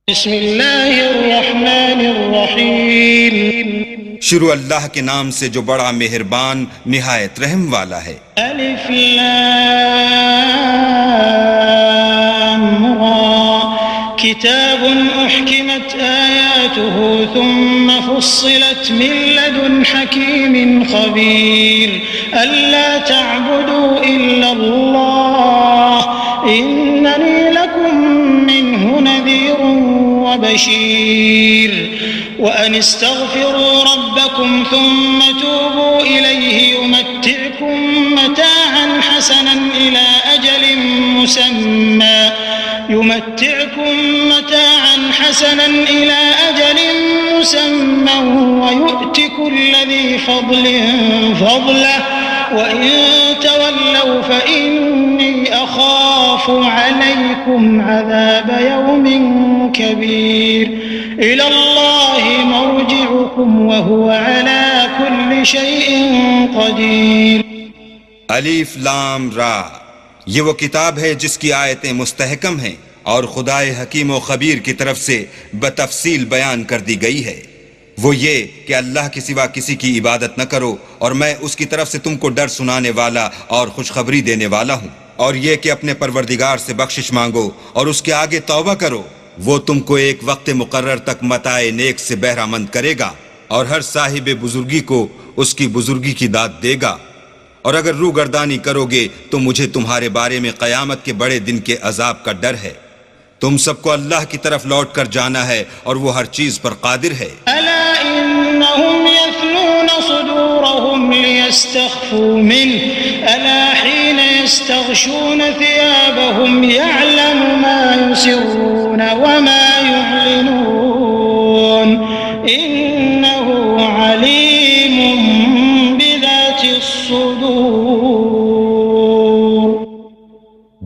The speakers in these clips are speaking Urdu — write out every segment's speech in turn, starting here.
بسم اللہ الرحمن الرحیم شروع اللہ کے نام سے جو بڑا مہربان نہایت رحم والا ہے۔ الف لام را کتاب احکمت آیاته ثم فصلت من لدن حکیم خبیر الا تعبدوا الا اللہ اننی لکم منہ نذیر وبشیر وأن استغفروا ربكم ثم توبوا إليه يمتعكم متاعا حسنا إلى أجل مسمى ويؤت كل ذي فضل فضله وإن تولوا فإني أخاف عليكم عذاب يوم كبير إلى الله مرجعكم وهو على كل شيء قدير۔ الف لام را، یہ وہ کتاب ہے جس کی آیتیں مستحکم ہیں اور خدائے حکیم و خبیر کی طرف سے بتفصیل بیان کر دی گئی ہے۔ وہ یہ کہ اللہ کے سوا کسی کی عبادت نہ کرو، اور میں اس کی طرف سے تم کو ڈر سنانے والا اور خوشخبری دینے والا ہوں، اور یہ کہ اپنے پروردگار سے بخشش مانگو اور اس کے آگے توبہ کرو۔ وہ تم کو ایک وقت مقرر تک متاع نیک سے بہرہ مند کرے گا، اور ہر صاحب بزرگی کو اس کی بزرگی کی داد دے گا۔ اور اگر روگردانی کرو گے تو مجھے تمہارے بارے میں قیامت کے بڑے دن کے عذاب کا ڈر ہے۔ تم سب کو اللہ کی طرف لوٹ کر جانا ہے، اور وہ ہر چیز پر قادر ہے۔ ألا إنهم يثنون صدورهم ليستخفوا منه ألا حين يستغشون ثيابهم يعلم ما يسرون وما يعلنون إنه عليم بذات الصدور۔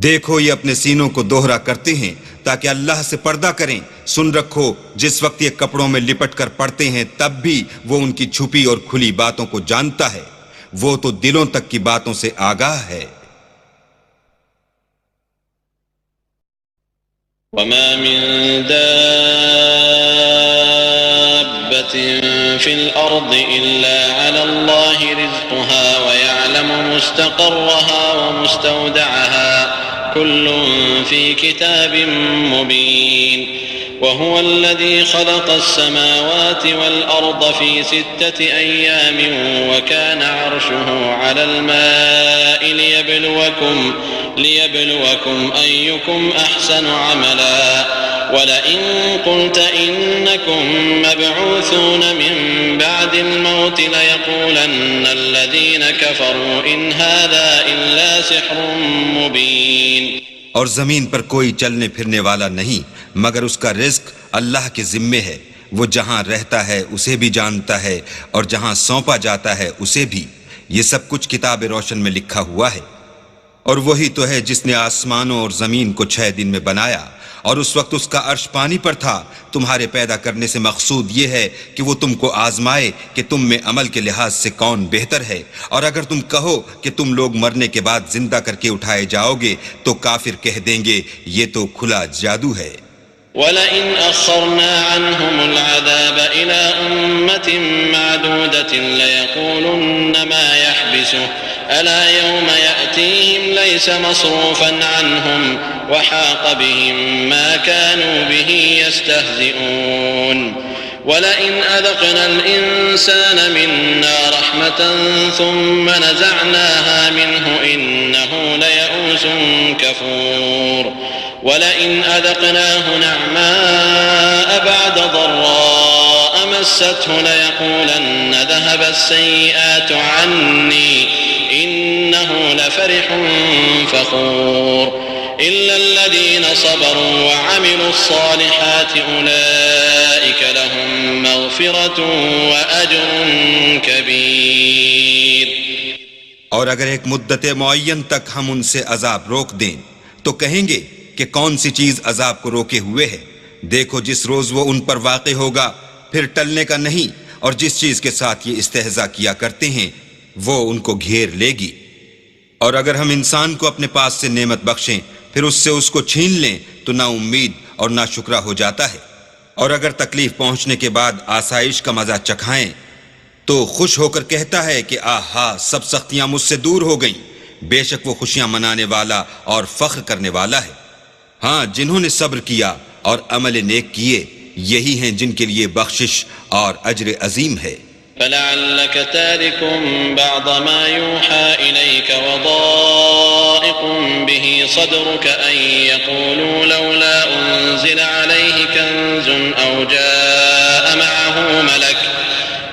دیکھو یہ اپنے سینوں کو دوہرا کرتے ہیں تاکہ اللہ سے پردہ کریں۔ سن رکھو جس وقت یہ کپڑوں میں لپٹ کر پڑتے ہیں تب بھی وہ ان کی چھپی اور کھلی باتوں کو جانتا ہے، وہ تو دلوں تک کی باتوں سے آگاہ ہے۔ وما من دابة في الأرض إلا على الله رزقها ويعلم مستقرها ومستودعها كل في كتاب مبين وهو الذي خلق السماوات والأرض في 6 أيام وكان عرشه على الماء ليبلوكم أيكم أحسن عملا ولئن قلت إنكم مبعوثون من بعد الموت ليقولن الذين كفروا إن هذا إلا سحر مبين۔ اور زمین پر کوئی چلنے پھرنے والا نہیں مگر اس کا رزق اللہ کے ذمے ہے، وہ جہاں رہتا ہے اسے بھی جانتا ہے اور جہاں سونپا جاتا ہے اسے بھی، یہ سب کچھ کتاب روشن میں لکھا ہوا ہے۔ اور وہی تو ہے جس نے آسمانوں اور زمین کو 6 دن میں بنایا، اور اس وقت اس کا عرش پانی پر تھا۔ تمہارے پیدا کرنے سے مقصود یہ ہے کہ وہ تم کو آزمائے کہ تم میں عمل کے لحاظ سے کون بہتر ہے، اور اگر تم کہو کہ تم لوگ مرنے کے بعد زندہ کر کے اٹھائے جاؤ گے تو کافر کہہ دیں گے یہ تو کھلا جادو ہے۔ وَلَئِنْ أَخَّرْنَا عَنْهُمُ الْعَذَابَ إِلَىٰ أُمَّةٍ مَّعْدُودَةٍ لَيَقُولُنَّ مَا يَحْبِسُهُ أَلَا يَوْمَ يَأْتِيهِمْ لَيْسَ مَصْرُوفًا عَنْهُمْ وَحَاقَ بِهِم مَّا كَانُوا بِهِ يَسْتَهْزِئُونَ وَلَئِنْ أَذَقْنَا الْإِنسَانَ مِنَّا رَحْمَةً ثُمَّ نَزَعْنَاهَا مِنْهُ إِنَّهُ لَيَئُوسٌ كَفُورٌ وَلَئِنْ أَذَقْنَاهُ نَعْمَاءَ بَعْدَ ضَرَّاءَ مَسَّتْهُ لَيَقُولَنَّ ذَهَبَ السَّيِّئَاتُ عَنِّي إِنَّهُ لَفَرِحٌ فَخُورٌ إِلَّا الَّذِينَ صَبَرُوا وَعَمِلُوا الصَّالِحَاتِ أُولَئِكَ لَهُم مَّغْفِرَةٌ وَأَجْرٌ كَبِيرٌ۔ اور اگر ایک مدت معین تک ہم ان سے عذاب روک دیں تو کہیں گے کہ کون سی چیز عذاب کو روکے ہوئے ہے؟ دیکھو جس روز وہ ان پر واقع ہوگا پھر ٹلنے کا نہیں، اور جس چیز کے ساتھ یہ استہزاء کیا کرتے ہیں وہ ان کو گھیر لے گی۔ اور اگر ہم انسان کو اپنے پاس سے نعمت بخشیں پھر اس سے اس کو چھین لیں تو نا امید اور نا شکرہ ہو جاتا ہے۔ اور اگر تکلیف پہنچنے کے بعد آسائش کا مزہ چکھائیں تو خوش ہو کر کہتا ہے کہ آہا سب سختیاں مجھ سے دور ہو گئیں، بے شک وہ خوشیاں منانے والا اور فخر کرنے والا ہے۔ ہاں، جنہوں نے صبر کیا اور عمل نیک کیے، یہی ہیں جن کے لیے بخشش اور اجر عظیم ہے۔ فلعلك تارك بعض ما يوحى إليك وضائق به صدرك أن يقولوا لولا أنزل عليه كنز أو جاء معه ملك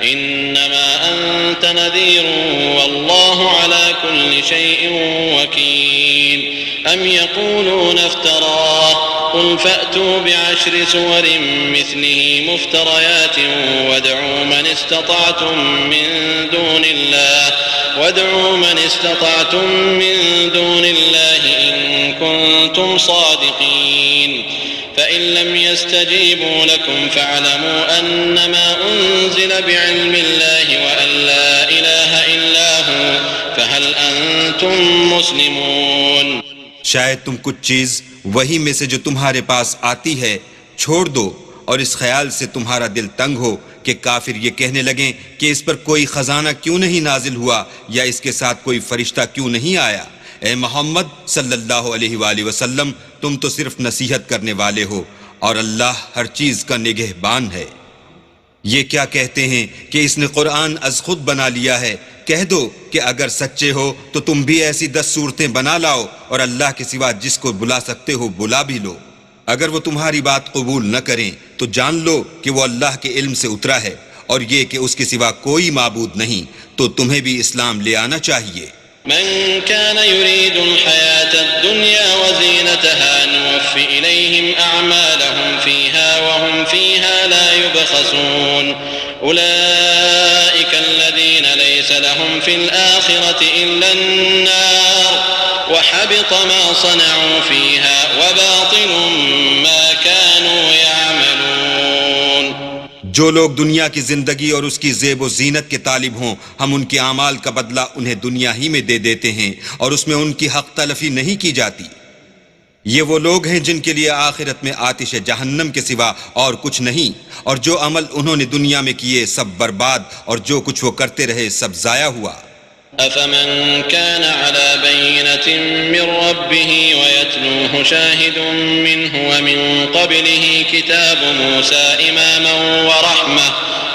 إنما أنت نذير والله على كل شيء وكيل أم يقولون افتراه قل فأتوا بعشر سور مثله مفتريات وادعوا من استطعتم من دون الله إن كنتم صادقين فإن لم يستجيبوا لكم فاعلموا أنما أنزل بعلم الله وأن لا إله إلا هو فهل أنتم مسلمون۔ شاید تم کچھ چیز وہی میں سے جو تمہارے پاس آتی ہے چھوڑ دو، اور اس خیال سے تمہارا دل تنگ ہو کہ کافر یہ کہنے لگیں کہ اس پر کوئی خزانہ کیوں نہیں نازل ہوا یا اس کے ساتھ کوئی فرشتہ کیوں نہیں آیا۔ اے محمد صلی اللہ علیہ وآلہ وسلم، تم تو صرف نصیحت کرنے والے ہو اور اللہ ہر چیز کا نگہبان ہے۔ یہ کیا کہتے ہیں کہ اس نے قرآن از خود بنا لیا ہے؟ کہہ دو کہ اگر سچے ہو تو تم بھی ایسی 10 صورتیں بنا لاؤ اور اللہ کے سوا جس کو بلا سکتے ہو بلا بھی لو۔ اگر وہ تمہاری بات قبول نہ کریں تو جان لو کہ وہ اللہ کے علم سے اترا ہے، اور یہ کہ اس کے سوا کوئی معبود نہیں، تو تمہیں بھی اسلام لے آنا چاہیے۔ من كان يريد الحياة الدنيا وزينتها نوفي إليهم أعمالهم فيها وهم فيها لا يبخسون أولئك الذين ليس لهم في الآخرة إلا النار وحبط ما صنعوا فيها وباطل ما كانوا يعملون۔ جو لوگ دنیا کی زندگی اور اس کی زیب و زینت کے طالب ہوں، ہم ان کے اعمال کا بدلہ انہیں دنیا ہی میں دے دیتے ہیں اور اس میں ان کی حق تلفی نہیں کی جاتی۔ یہ وہ لوگ ہیں جن کے لیے آخرت میں آتش جہنم کے سوا اور کچھ نہیں، اور جو عمل انہوں نے دنیا میں کیے سب برباد، اور جو کچھ وہ کرتے رہے سب ضائع ہوا۔ أفمن كان على بينة من ربه ويتلوه شاهد منه ومن قبله كتاب موسى إماما ورحمة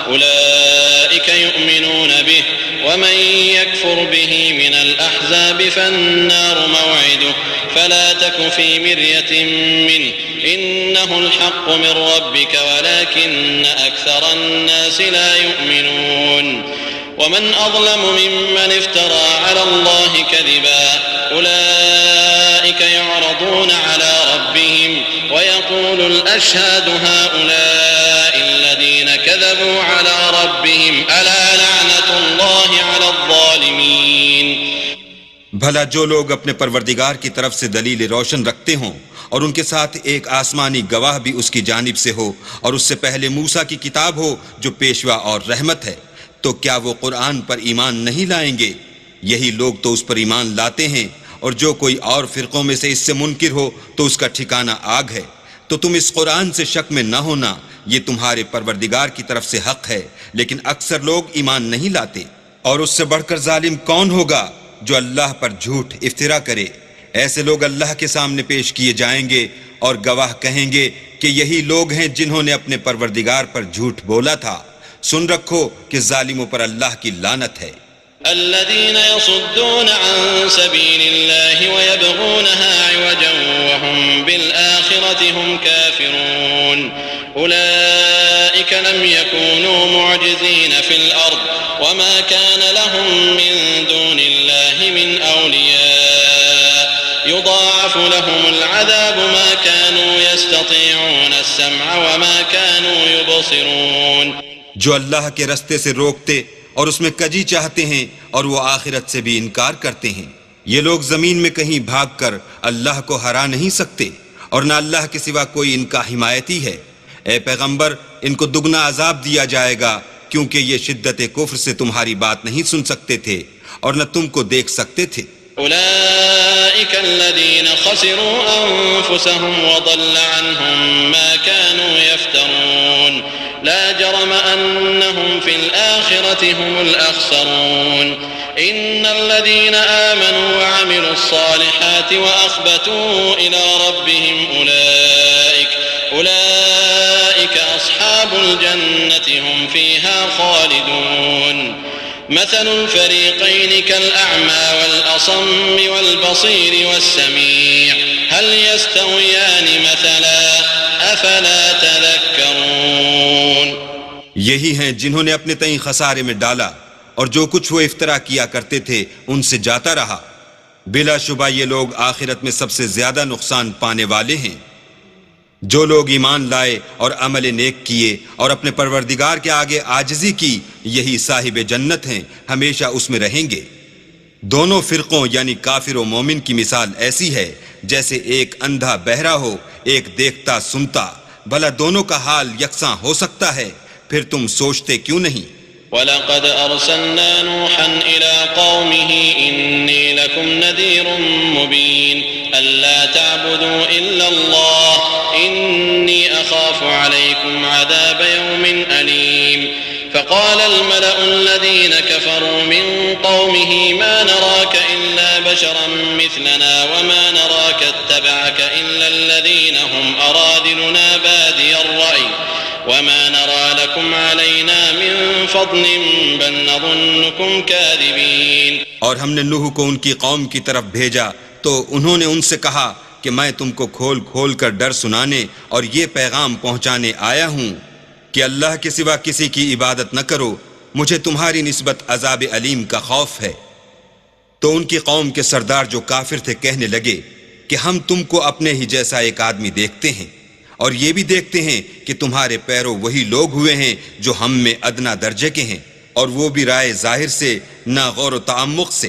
أولئك يؤمنون به ومن يكفر به من الأحزاب فالنار موعده فلا تك في مرية منه إنه الحق من ربك ولكن أكثر الناس لا يؤمنون ومن أظلم ممن افترى على الله كذبا أولئك يعرضون على ربهم ويقول الأشهاد هؤلاء الذين كذبوا على ربهم ألا لعنة الله على الظالمين۔ بھلا جو لوگ اپنے پروردگار کی طرف سے دلیل روشن رکھتے ہوں اور ان کے ساتھ ایک آسمانی گواہ بھی اس کی جانب سے ہو اور اس سے پہلے موسیٰ کی کتاب ہو جو پیشوا اور رحمت ہے، تو کیا وہ قرآن پر ایمان نہیں لائیں گے؟ یہی لوگ تو اس پر ایمان لاتے ہیں، اور جو کوئی اور فرقوں میں سے اس سے منکر ہو تو اس کا ٹھکانہ آگ ہے۔ تو تم اس قرآن سے شک میں نہ ہونا، یہ تمہارے پروردگار کی طرف سے حق ہے، لیکن اکثر لوگ ایمان نہیں لاتے۔ اور اس سے بڑھ کر ظالم کون ہوگا جو اللہ پر جھوٹ افترا کرے؟ ایسے لوگ اللہ کے سامنے پیش کیے جائیں گے اور گواہ کہیں گے کہ یہی لوگ ہیں جنہوں نے اپنے پروردگار پر جھوٹ بولا تھا۔ سن رکھو کہ ظالموں پر اللہ کی لعنت ہے۔ الذين يصدون عن سبيل الله ويبغونها عوجا وهم بالآخرة هم كافرون أولئك لم يكونوا معجزين في الأرض وما كان لهم من دون الله من أولياء يضاعف لهم العذاب ما كانوا يستطيعون السمع وما كانوا يبصرون۔ جو اللہ کے رستے سے روکتے اور اس میں کجی چاہتے ہیں اور وہ آخرت سے بھی انکار کرتے ہیں، یہ لوگ زمین میں کہیں بھاگ کر اللہ کو ہرا نہیں سکتے، اور نہ اللہ کے سوا کوئی ان کا حمایتی ہے۔ اے پیغمبر، ان کو دگنا عذاب دیا جائے گا، کیونکہ یہ شدت کفر سے تمہاری بات نہیں سن سکتے تھے اور نہ تم کو دیکھ سکتے تھے۔ أولئك الذين خسروا أنفسهم وضل عنهم ما كانوا يفترون۔ والآخرة هم الأخسرون إن الذين آمنوا وعملوا الصالحات وأخبتوا إلى ربهم أولئك أصحاب الجنة هم فيها خالدون مثل الفريقين كالأعمى والأصم والبصير والسميع هل يستويان مثلا أفلا تذكرون یہی ہیں جنہوں نے اپنے تئیں خسارے میں ڈالا اور جو کچھ وہ افترا کیا کرتے تھے ان سے جاتا رہا. بلا شبہ یہ لوگ آخرت میں سب سے زیادہ نقصان پانے والے ہیں. جو لوگ ایمان لائے اور عمل نیک کیے اور اپنے پروردگار کے آگے عاجزی کی یہی صاحب جنت ہیں، ہمیشہ اس میں رہیں گے. دونوں فرقوں یعنی کافر و مومن کی مثال ایسی ہے جیسے ایک اندھا بہرا ہو ایک دیکھتا سنتا. بھلا دونوں کا حال یکساں ہو سکتا ہے؟ پھر تم سوچتے کیوں نہیں؟ وَلَقَدْ أَرْسَلْنَا نُوحًا إِلَىٰ قَوْمِهِ إِنِّي لَكُمْ نَذِيرٌ مُّبِينٌ أَلَّا تَعْبُدُوا إِلَّا اللَّهَ إِنِّي أَخَافُ عَلَيْكُمْ عَذَابَ يَوْمٍ أَلِيمٍ فَقَالَ الْمَلَأُ الَّذِينَ كَفَرُوا مِن قَوْمِهِ مَا نَرَاكَ إِلَّا بَشَرًا مِّثْلَنَا وَمَا نَرَاكَ اتَّبَعَكَ إِلَّا الَّذِينَ هُمْ أَرَاذِلُنَا بَادِيَ الرَّأْيِ وَمَا نَرَى لَكُمْ عَلَيْنَا مِن فَضْلٍ بَلْ نَظُنُّكُمْ كَاذِبِينَ. اور ہم نے نوح کو ان کی قوم کی طرف بھیجا تو انہوں نے ان سے کہا کہ میں تم کو کھول کھول کر ڈر سنانے اور یہ پیغام پہنچانے آیا ہوں کہ اللہ کے سوا کسی کی عبادت نہ کرو، مجھے تمہاری نسبت عذاب علیم کا خوف ہے. تو ان کی قوم کے سردار جو کافر تھے کہنے لگے کہ ہم تم کو اپنے ہی جیسا ایک آدمی دیکھتے ہیں اور یہ بھی دیکھتے ہیں کہ تمہارے پیرو وہی لوگ ہوئے ہیں جو ہم میں ادنا درجے کے ہیں، اور وہ بھی رائے ظاہر سے نہ غور و تعمق سے،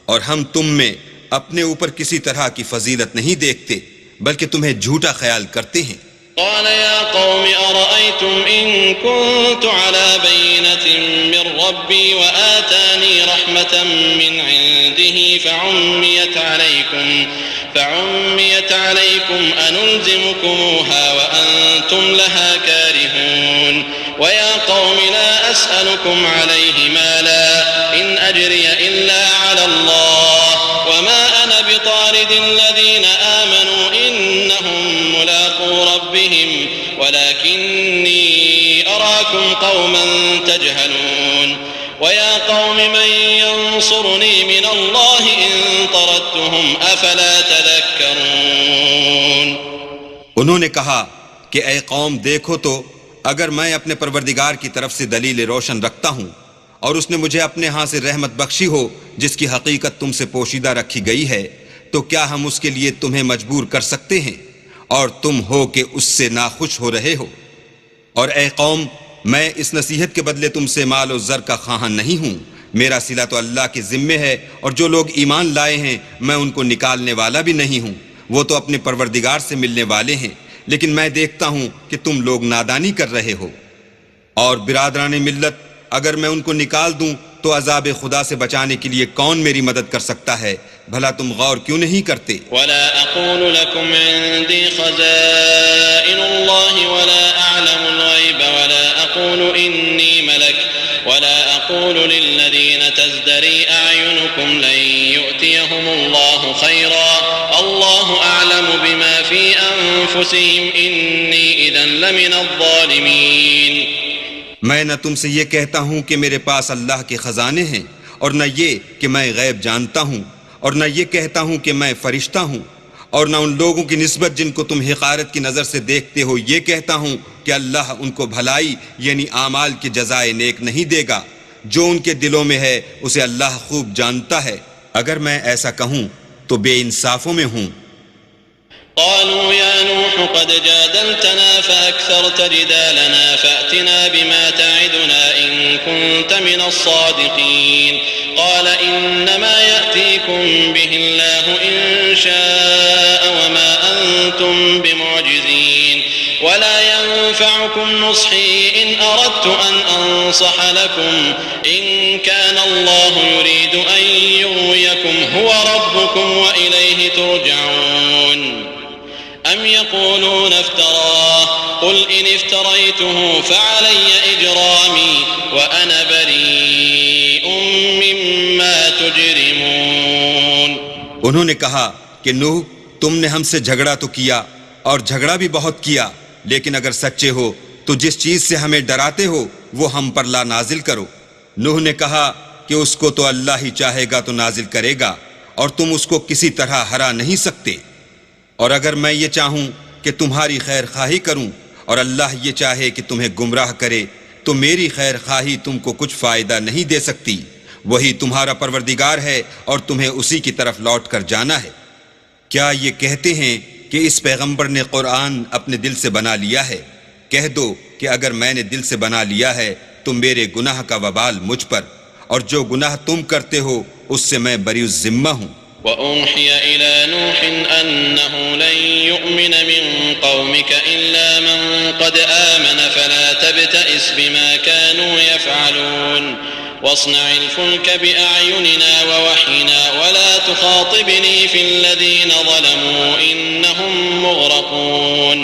اور ہم تم میں اپنے اوپر کسی طرح کی فضیلت نہیں دیکھتے بلکہ تمہیں جھوٹا خیال کرتے ہیں. قال يا قوم أرأيتم إن كنت على بينة من ربي وآتاني رحمة من عنده فعميت عليكم أنلزمكموها وأنتم لها كارهون ويا قوم لا أسألكم عليه مالا إن أجري إلا على الله وما أنا بطارد الذين آمنوا إنهم ملاقو ربهم ولكني أراكم قوما تجهلون ويا قوم من ينصرني من الله إن طردتهم أفلا تذكرون. انہوں نے کہا کہ اے قوم دیکھو تو اگر میں اپنے پروردگار کی طرف سے دلیل روشن رکھتا ہوں اور اس نے مجھے اپنے ہاں سے رحمت بخشی ہو جس کی حقیقت تم سے پوشیدہ رکھی گئی ہے تو کیا ہم اس کے لیے تمہیں مجبور کر سکتے ہیں اور تم ہو کہ اس سے ناخوش ہو رہے ہو؟ اور اے قوم میں اس نصیحت کے بدلے تم سے مال و زر کا خواہاں نہیں ہوں، میرا صلہ تو اللہ کے ذمے ہے، اور جو لوگ ایمان لائے ہیں میں ان کو نکالنے والا بھی نہیں ہوں، وہ تو اپنے پروردگار سے ملنے والے ہیں، لیکن میں دیکھتا ہوں کہ تم لوگ نادانی کر رہے ہو. اور برادران ملت اگر میں ان کو نکال دوں تو عذاب خدا سے بچانے کے لیے کون میری مدد کر سکتا ہے؟ بھلا تم غور کیوں نہیں کرتے؟ ولا اقول لكم عندي خزائن الله ولا اعلم الغيب ولا اقول اني ملك ولا اقول للذين تزدري اعينكم لن يؤتيهم الله خيرا الله اعلم بما في انفسهم اني اذا لمن الظالمين. میں نہ تم سے یہ کہتا ہوں کہ میرے پاس اللہ کے خزانے ہیں، اور نہ یہ کہ میں غیب جانتا ہوں، اور نہ یہ کہتا ہوں کہ میں فرشتہ ہوں، اور نہ ان لوگوں کی نسبت جن کو تم حقارت کی نظر سے دیکھتے ہو یہ کہتا ہوں کہ اللہ ان کو بھلائی یعنی اعمال کی جزائے نیک نہیں دے گا. جو ان کے دلوں میں ہے اسے اللہ خوب جانتا ہے. اگر میں ایسا کہوں تو بے انصافوں میں ہوں. قالوا يا نوح قد جادلتنا فأكثرت جدالنا فأتنا بما تعدنا إن كنت من الصادقين. قال إنما يأتيكم به الله إن شاء وما أنتم بمعجزين ولا ينفعكم نصحي إن أردت أن أنصح لكم إن كان الله يريد أن يغويكم هو ربكم وإليه ترجعون. أم يقولون افتراه قل إن افتريته فعلي إجرامي وأنا بريء انہوں نے کہا کہ نوح تم نے ہم سے جھگڑا تو کیا اور جھگڑا بھی بہت کیا، لیکن اگر سچے ہو تو جس چیز سے ہمیں ڈراتے ہو وہ ہم پر لا نازل کرو۔ نوح نے کہا کہ اس کو تو اللہ ہی چاہے گا تو نازل کرے گا، اور تم اس کو کسی طرح ہرا نہیں سکتے۔ اور اگر میں یہ چاہوں کہ تمہاری خیر خواہی کروں اور اللہ یہ چاہے کہ تمہیں گمراہ کرے تو میری خیر خواہی تم کو کچھ فائدہ نہیں دے سکتی۔ وہی تمہارا پروردگار ہے اور تمہیں اسی کی طرف لوٹ کر جانا ہے۔ کیا یہ کہتے ہیں کہ اس پیغمبر نے قرآن اپنے دل سے بنا لیا ہے؟ کہہ دو کہ اگر میں نے دل سے بنا لیا ہے تو میرے گناہ کا وبال مجھ پر، اور جو گناہ تم کرتے ہو اس سے میں بری الذمہ ہوں۔ وأوحي إلى نوح أنه لن يؤمن من قومك إلا من قد آمن فلا تبتئس بما كانوا يفعلون واصنع الفلك بأعيننا ووحينا ولا تخاطبني في الذين ظلموا إنهم مغرقون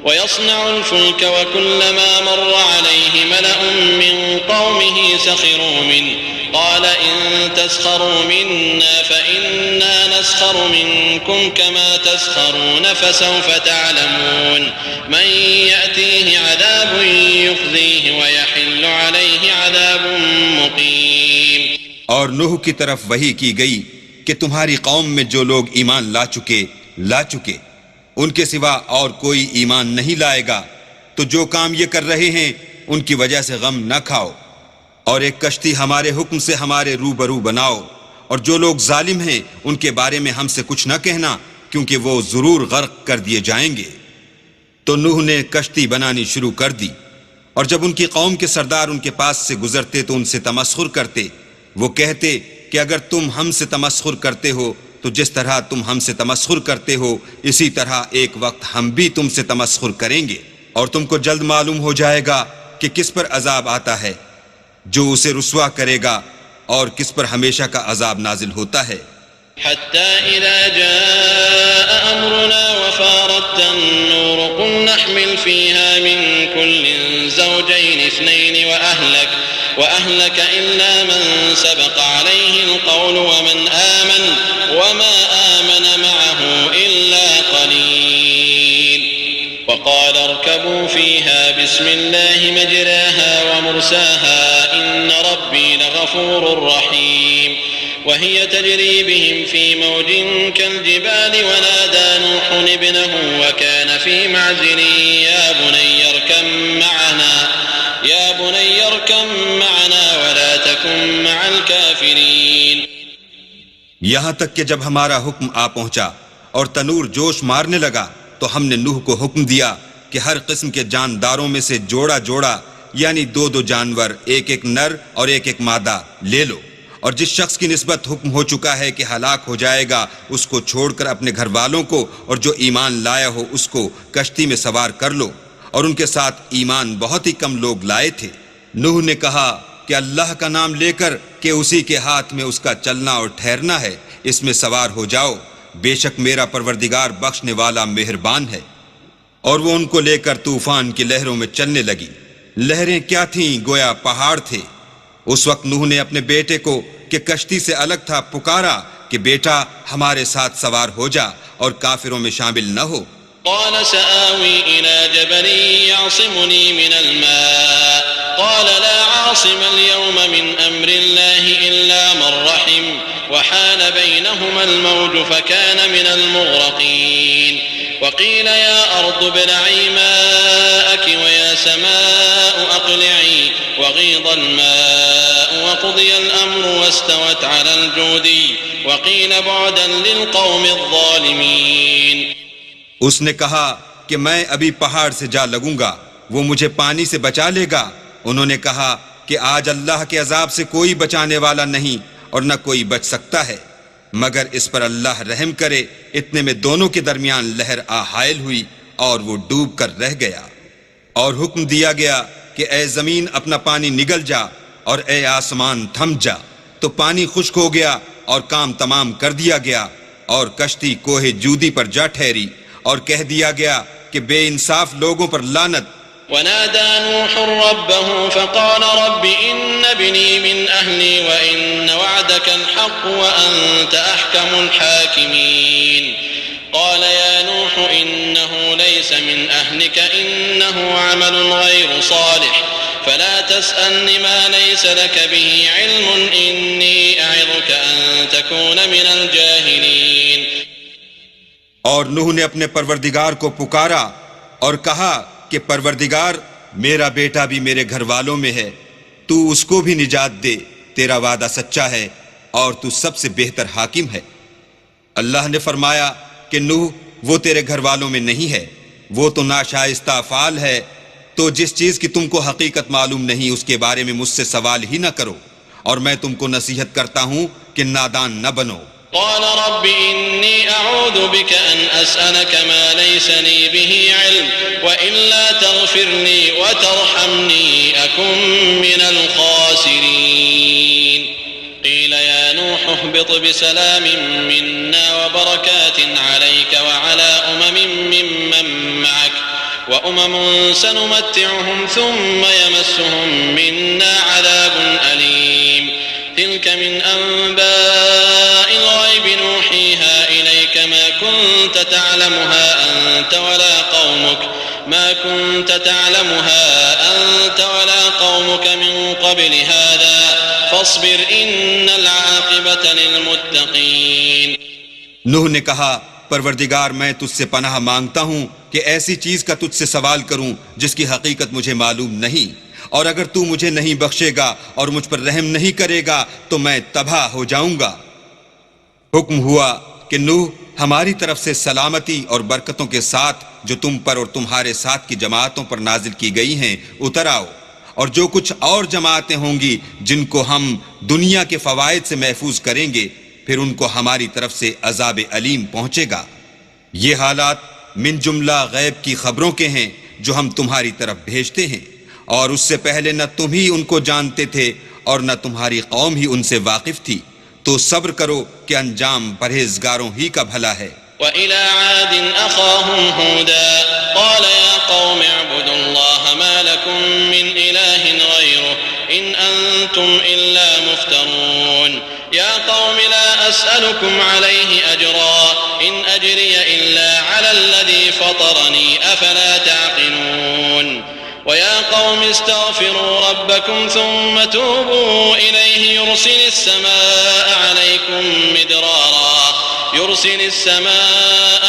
ويصنع الفلك وكلما مر عليه ملأ من قومه سخروا منه قال إن تسخروا منا فإنا نسخر منكم كما تسخرون فسوف تعلمون من يأتيه عذاب يخزيه ويحل عليه عذاب مقيم۔ اور نوح کی طرف وحی کی گئی کہ تمہاری قوم میں جو لوگ ایمان لا چکے ان کے سوا اور کوئی ایمان نہیں لائے گا، تو جو کام یہ کر رہے ہیں ان کی وجہ سے غم نہ کھاؤ، اور ایک کشتی ہمارے حکم سے ہمارے روبرو بناؤ، اور جو لوگ ظالم ہیں ان کے بارے میں ہم سے کچھ نہ کہنا، کیونکہ وہ ضرور غرق کر دیے جائیں گے۔ تو نوح نے کشتی بنانی شروع کر دی، اور جب ان کی قوم کے سردار ان کے پاس سے گزرتے تو ان سے تمسخر کرتے۔ وہ کہتے کہ اگر تم ہم سے تمسخر کرتے ہو تو جس طرح تم ہم سے تمسخر کرتے ہو اسی طرح ایک وقت ہم بھی تم سے تمسخر کریں گے، اور تم کو جلد معلوم ہو جائے گا کہ کس پر عذاب آتا ہے جو اسے رسوا کرے گا اور کس پر ہمیشہ کا عذاب نازل ہوتا ہے۔ حتى إذا جاء أمرنا وفارت النور قل نحمل فيها من كل زوجين اثنين وأهلك إلا من سبق عليه القول ومن آمن وما آمن معه إلا قليل وقال اركبوا فيها بسم الله مجراها ومرساها إن ربي لغفور رحيم وهي تجري بهم في موج كالجبال ونادى نوح ابنه وكان في معزل يا بني اركب معنا ولا تكن مع الكافرين۔ یہاں تک کہ جب ہمارا حکم آ پہنچا اور تنور جوش مارنے لگا تو ہم نے نوح کو حکم دیا کہ ہر قسم کے جانداروں میں سے جوڑا جوڑا یعنی دو جانور، ایک نر اور ایک مادہ لے لو، اور جس شخص کی نسبت حکم ہو چکا ہے کہ ہلاک ہو جائے گا اس کو چھوڑ کر اپنے گھر والوں کو اور جو ایمان لایا ہو اس کو کشتی میں سوار کر لو، اور ان کے ساتھ ایمان بہت ہی کم لوگ لائے تھے۔ نوح نے کہا کہ اللہ کا نام لے کر کہ اسی کے ہاتھ میں اس کا چلنا اور ٹھہرنا ہے، اس میں سوار ہو جاؤ، بے شک میرا پروردگار بخشنے والا مہربان ہے۔ اور وہ ان کو لے کر طوفان کی لہروں میں چلنے لگی۔ لہریں کیا تھیں؟ گویا پہاڑ تھے۔ اس وقت نوح نے اپنے بیٹے کو کہ کشتی سے الگ تھا پکارا کہ بیٹا ہمارے ساتھ سوار ہو جا اور کافروں میں شامل نہ ہو۔ قال سآوي إلى جبل يعصمني من الماء قال لا عاصم اليوم من أمر الله إلا من رحم وحال بينهما الموج فكان من المغرقين وقيل يا أرض ابلعي ماءك ويا سماء أقلعي وغيض الماء وقضي الأمر واستوت على الجودي وقيل بعدا للقوم الظالمين۔ اس نے کہا کہ میں ابھی پہاڑ سے جا لگوں گا، وہ مجھے پانی سے بچا لے گا۔ انہوں نے کہا کہ آج اللہ کے عذاب سے کوئی بچانے والا نہیں اور نہ کوئی بچ سکتا ہے مگر اس پر اللہ رحم کرے۔ اتنے میں دونوں کے درمیان لہر حائل ہوئی اور وہ ڈوب کر رہ گیا، اور حکم دیا گیا کہ اے زمین اپنا پانی نگل جا اور اے آسمان تھم جا، تو پانی خشک ہو گیا اور کام تمام کر دیا گیا، اور کشتی کوہ جودی پر جا ٹھہری، اور کہہ دیا گیا کہ بے انصاف لوگوں پر لعنت، ونادى نوح ربه فقال رب إن ابني من أهلي وإن وعدك الحق وأنت أحكم الحاكمين قال يا نوح إنه ليس من أهلك إنه عمل غير صالح فلا تسألني ما ليس لك به علم إني أعظك أن تكون من الجاهلين. اور نوح نے اپنے پروردگار کو پکارا اور کہا کہ پروردگار میرا بیٹا بھی میرے گھر والوں میں ہے، تو اس کو بھی نجات دے، تیرا وعدہ سچا ہے اور تو سب سے بہتر حاکم ہے. اللہ نے فرمایا کہ نوح وہ تیرے گھر والوں میں نہیں ہے، وہ تو ناشائستہ افعال ہے، تو جس چیز کی تم کو حقیقت معلوم نہیں اس کے بارے میں مجھ سے سوال ہی نہ کرو، اور میں تم کو نصیحت کرتا ہوں کہ نادان نہ بنو. قال رب إني أعوذ بك أن أسألك ما ليس لي به علم وإلا تغفر لي وترحمني أكن من الخاسرين. قيل يا نوح اهبط بسلام منا وبركات عليك وعلى ممن معك وأمم سنمتعهم ثم يمسهم منا عذاب أليم. تلك من أنباء الغيب نوحيها إليك ما كنت تعلمها أنت ولا قومك من قبل هذا فاصبر إن العاقبة للمتقين. نوح نے کہا پروردگار میں تجھ سے پناہ مانگتا ہوں کہ ایسی چیز کا تجھ سے سوال کروں جس کی حقیقت مجھے معلوم نہیں، اور اگر تو مجھے نہیں بخشے گا اور مجھ پر رحم نہیں کرے گا تو میں تباہ ہو جاؤں گا. حکم ہوا کہ نوح ہماری طرف سے سلامتی اور برکتوں کے ساتھ جو تم پر اور تمہارے ساتھ کی جماعتوں پر نازل کی گئی ہیں اتر آؤ، اور جو کچھ اور جماعتیں ہوں گی جن کو ہم دنیا کے فوائد سے محفوظ کریں گے پھر ان کو ہماری طرف سے عذاب علیم پہنچے گا. یہ حالات من جملہ غیب کی خبروں کے ہیں جو ہم تمہاری طرف بھیجتے ہیں، اور اس سے پہلے نہ تم ہی ان کو جانتے تھے اور نہ تمہاری قوم ہی ان سے واقف تھی، تو صبر کرو کہ انجام پرہیزگاروں ہی کا بھلا ہے. وإلى عاد أخاهم هودا قال يا قوم اعبدوا الله ما لكم من إله غيره إن أنتم إلا مفترون. يا قوم لا أسألكم عليه أجرا إن أجري إلا على الذي فطرني أفلا تعقلون. ويا قوم استغفروا ربكم ثم توبوا إليه يرسل السماء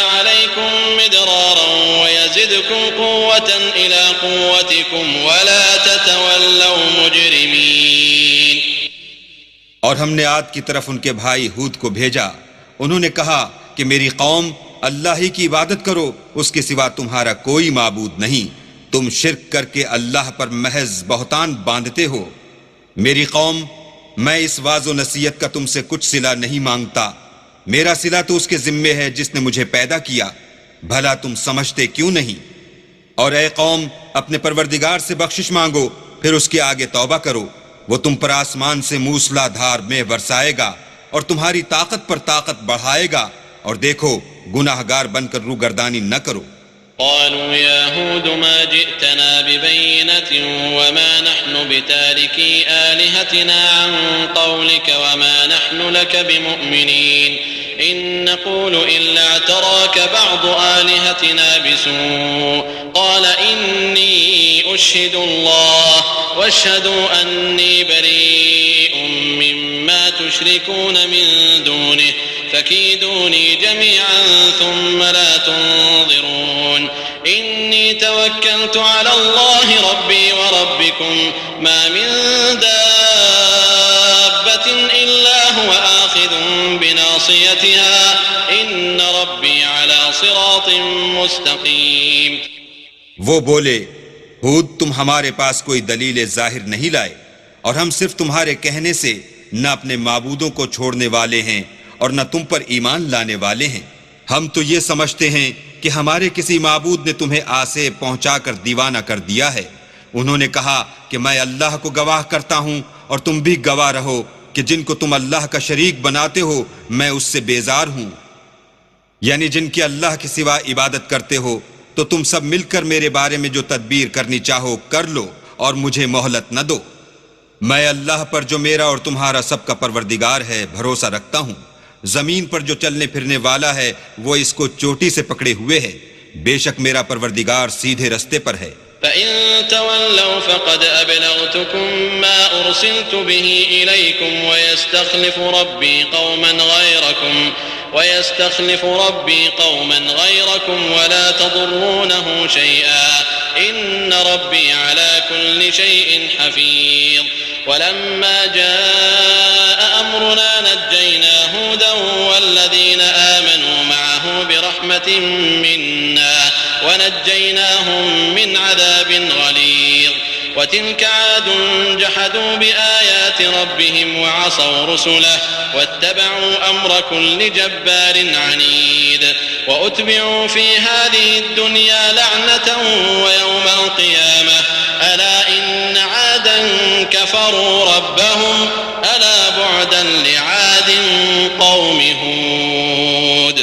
عليكم مدرارا ويزدكم قوة إلى قوتكم ولا تتولوا مجرمين. اور ہم نے عاد کی طرف ان کے بھائی ہود کو بھیجا، انہوں نے کہا کہ میری قوم اللہ ہی کی عبادت کرو، اس کے سوا تمہارا کوئی معبود نہیں، تم شرک کر کے اللہ پر محض بہتان باندھتے ہو. میری قوم میں اس واعظ و نصیحت کا تم سے کچھ صلہ نہیں مانگتا، میرا صلہ تو اس کے ذمے ہے جس نے مجھے پیدا کیا، بھلا تم سمجھتے کیوں نہیں؟ اور اے قوم اپنے پروردگار سے بخشش مانگو پھر اس کے آگے توبہ کرو، وہ تم پر آسمان سے موسلا دھار میں برسائے گا اور تمہاری طاقت پر طاقت بڑھائے گا، اور دیکھو گناہ گار بن کر روگردانی نہ کرو. قالوا يا هود ما جئتنا ببينة وما نحن بتاركي آلهتنا عن قولك وما نحن لك بمؤمنين إن نقول إلا اعتراك بعض آلهتنا بسوء قال إني أشهد الله واشهدوا أني بريء مما تشركون من دونه فكيدوني جميعا ثم لا تنظرون. إني توكلت على الله ربي وربكم ما من دابة إلا هو آخذ بناصيتها إن ربي على صراط مستقيم. وہ بولے ہود تم ہمارے پاس کوئی دلیل ظاہر نہیں لائے، اور ہم صرف تمہارے کہنے سے نہ اپنے معبودوں کو چھوڑنے والے ہیں اور نہ تم پر ایمان لانے والے ہیں. ہم تو یہ سمجھتے ہیں کہ ہمارے کسی معبود نے تمہیں آسے پہنچا کر دیوانہ کر دیا ہے. انہوں نے کہا کہ میں اللہ کو گواہ کرتا ہوں اور تم بھی گواہ رہو کہ جن کو تم اللہ کا شریک بناتے ہو میں اس سے بیزار ہوں، یعنی جن کی اللہ کے سوا عبادت کرتے ہو تو تم سب مل کر میرے بارے میں جو تدبیر کرنی چاہو کر لو اور مجھے مہلت نہ دو۔ میں اللہ پر جو میرا اور تمہارا سب کا پروردگار ہے بھروسہ رکھتا ہوں۔ زمین پر جو چلنے پھرنے والا ہے وہ اس کو چوٹی سے پکڑے ہوئے ہے، بے شک میرا پروردگار سیدھے رستے پر ہے۔ فَإِن تَوَلَّوْا فَقَدْ أَبْلَغْتُكُم مَّا أُرْسِلْتُ بِهِ إِلَيْكُمْ وَيَسْتَخْلِفُ رَبِّي قَوْمًا غَيْرَكُمْ وَلَا تَضُرُّونَهُ شَيْئًا إِنَّ رَبِّي عَلَى كُلِّ شَيْءٍ حَفِيظٌ وَلَمَّا جَاءَ أَمْرُنَا نَجَّيْنَا هُودًا وَالَّذِينَ آمَنُوا مَعَهُ بِرَحْمَةٍ مِّنَّا ونجيناهم من عذاب غليظ وتلك عاد جحدوا بآيات ربهم وعصوا رسله واتبعوا أمر كل جبار عنيد وأتبعوا في هذه الدنيا لعنة ويوم القيامة ألا إن عادا كفروا ربهم ألا بعدا لعاد قوم هود۔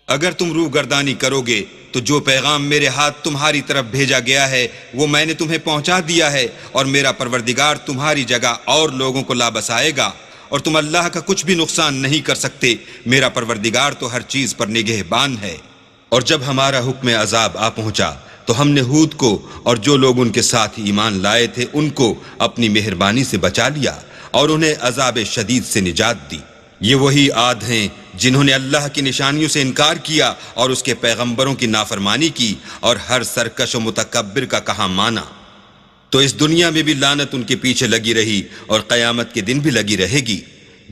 اگر تم روح گردانی کرو گے تو جو پیغام میرے ہاتھ تمہاری طرف بھیجا گیا ہے وہ میں نے تمہیں پہنچا دیا ہے، اور میرا پروردگار تمہاری جگہ اور لوگوں کو لا بسائے گا، اور تم اللہ کا کچھ بھی نقصان نہیں کر سکتے، میرا پروردگار تو ہر چیز پر نگہبان ہے۔ اور جب ہمارا حکم عذاب آ پہنچا تو ہم نے ہود کو اور جو لوگ ان کے ساتھ ایمان لائے تھے ان کو اپنی مہربانی سے بچا لیا اور انہیں عذاب شدید سے نجات دی۔ یہ وہی عاد ہیں جنہوں نے اللہ کی نشانیوں سے انکار کیا اور اس کے پیغمبروں کی نافرمانی کی اور ہر سرکش و متکبر کا کہا مانا۔ تو اس دنیا میں بھی لعنت ان کے پیچھے لگی رہی اور قیامت کے دن بھی لگی رہے گی۔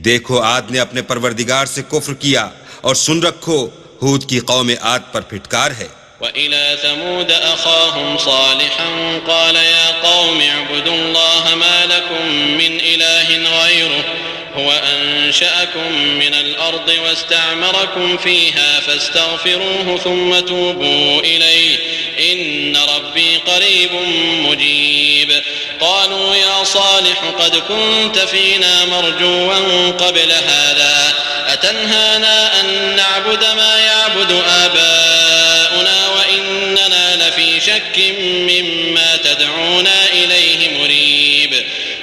دیکھو عاد نے اپنے پروردگار سے کفر کیا، اور سن رکھو ہود کی قوم عاد پر پھٹکار ہے۔ وَإِلَى ثَمُودَ أَخَاهُمْ صَالِحًا قَالَ يَا قَوْمِ اعْبُدُوا اللَّهَ مَا لَكُم مِّنْ إِلَٰهٍ غَيْرُهُ هو أنشأكم من الأرض واستعمركم فيها فاستغفروه ثم توبوا إليه إن ربي قريب مجيب قالوا يا صالح قد كنت فينا مرجوا قبل هذا أتنهانا أن نعبد ما يعبد آباؤنا وإننا لفي شك مما تدعونا إليه مريب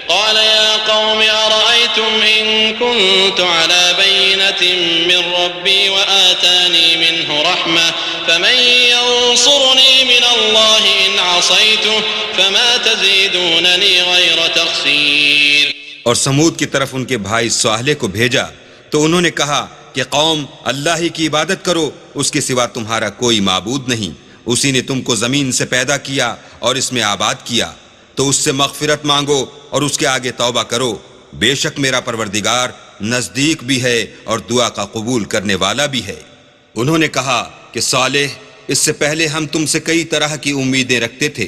قال يا قوم أرأيتم إن كنت على بينة من ربي وآتاني منه رحمة فمن ينصرني من الله إن عصيته فما تزيدونني غير تخسير۔ اور سمود کی طرف ان کے بھائی صالح کو بھیجا تو انہوں نے کہا کہ قوم اللہ ہی کی عبادت کرو، اس کے سوا تمہارا کوئی معبود نہیں، اسی نے تم کو زمین سے پیدا کیا اور اس میں آباد کیا، تو اس سے مغفرت مانگو اور اس کے آگے توبہ کرو، بے شک میرا پروردگار نزدیک بھی ہے اور دعا کا قبول کرنے والا بھی ہے۔ انہوں نے کہا کہ صالح اس سے پہلے ہم تم سے کئی طرح کی امیدیں رکھتے تھے،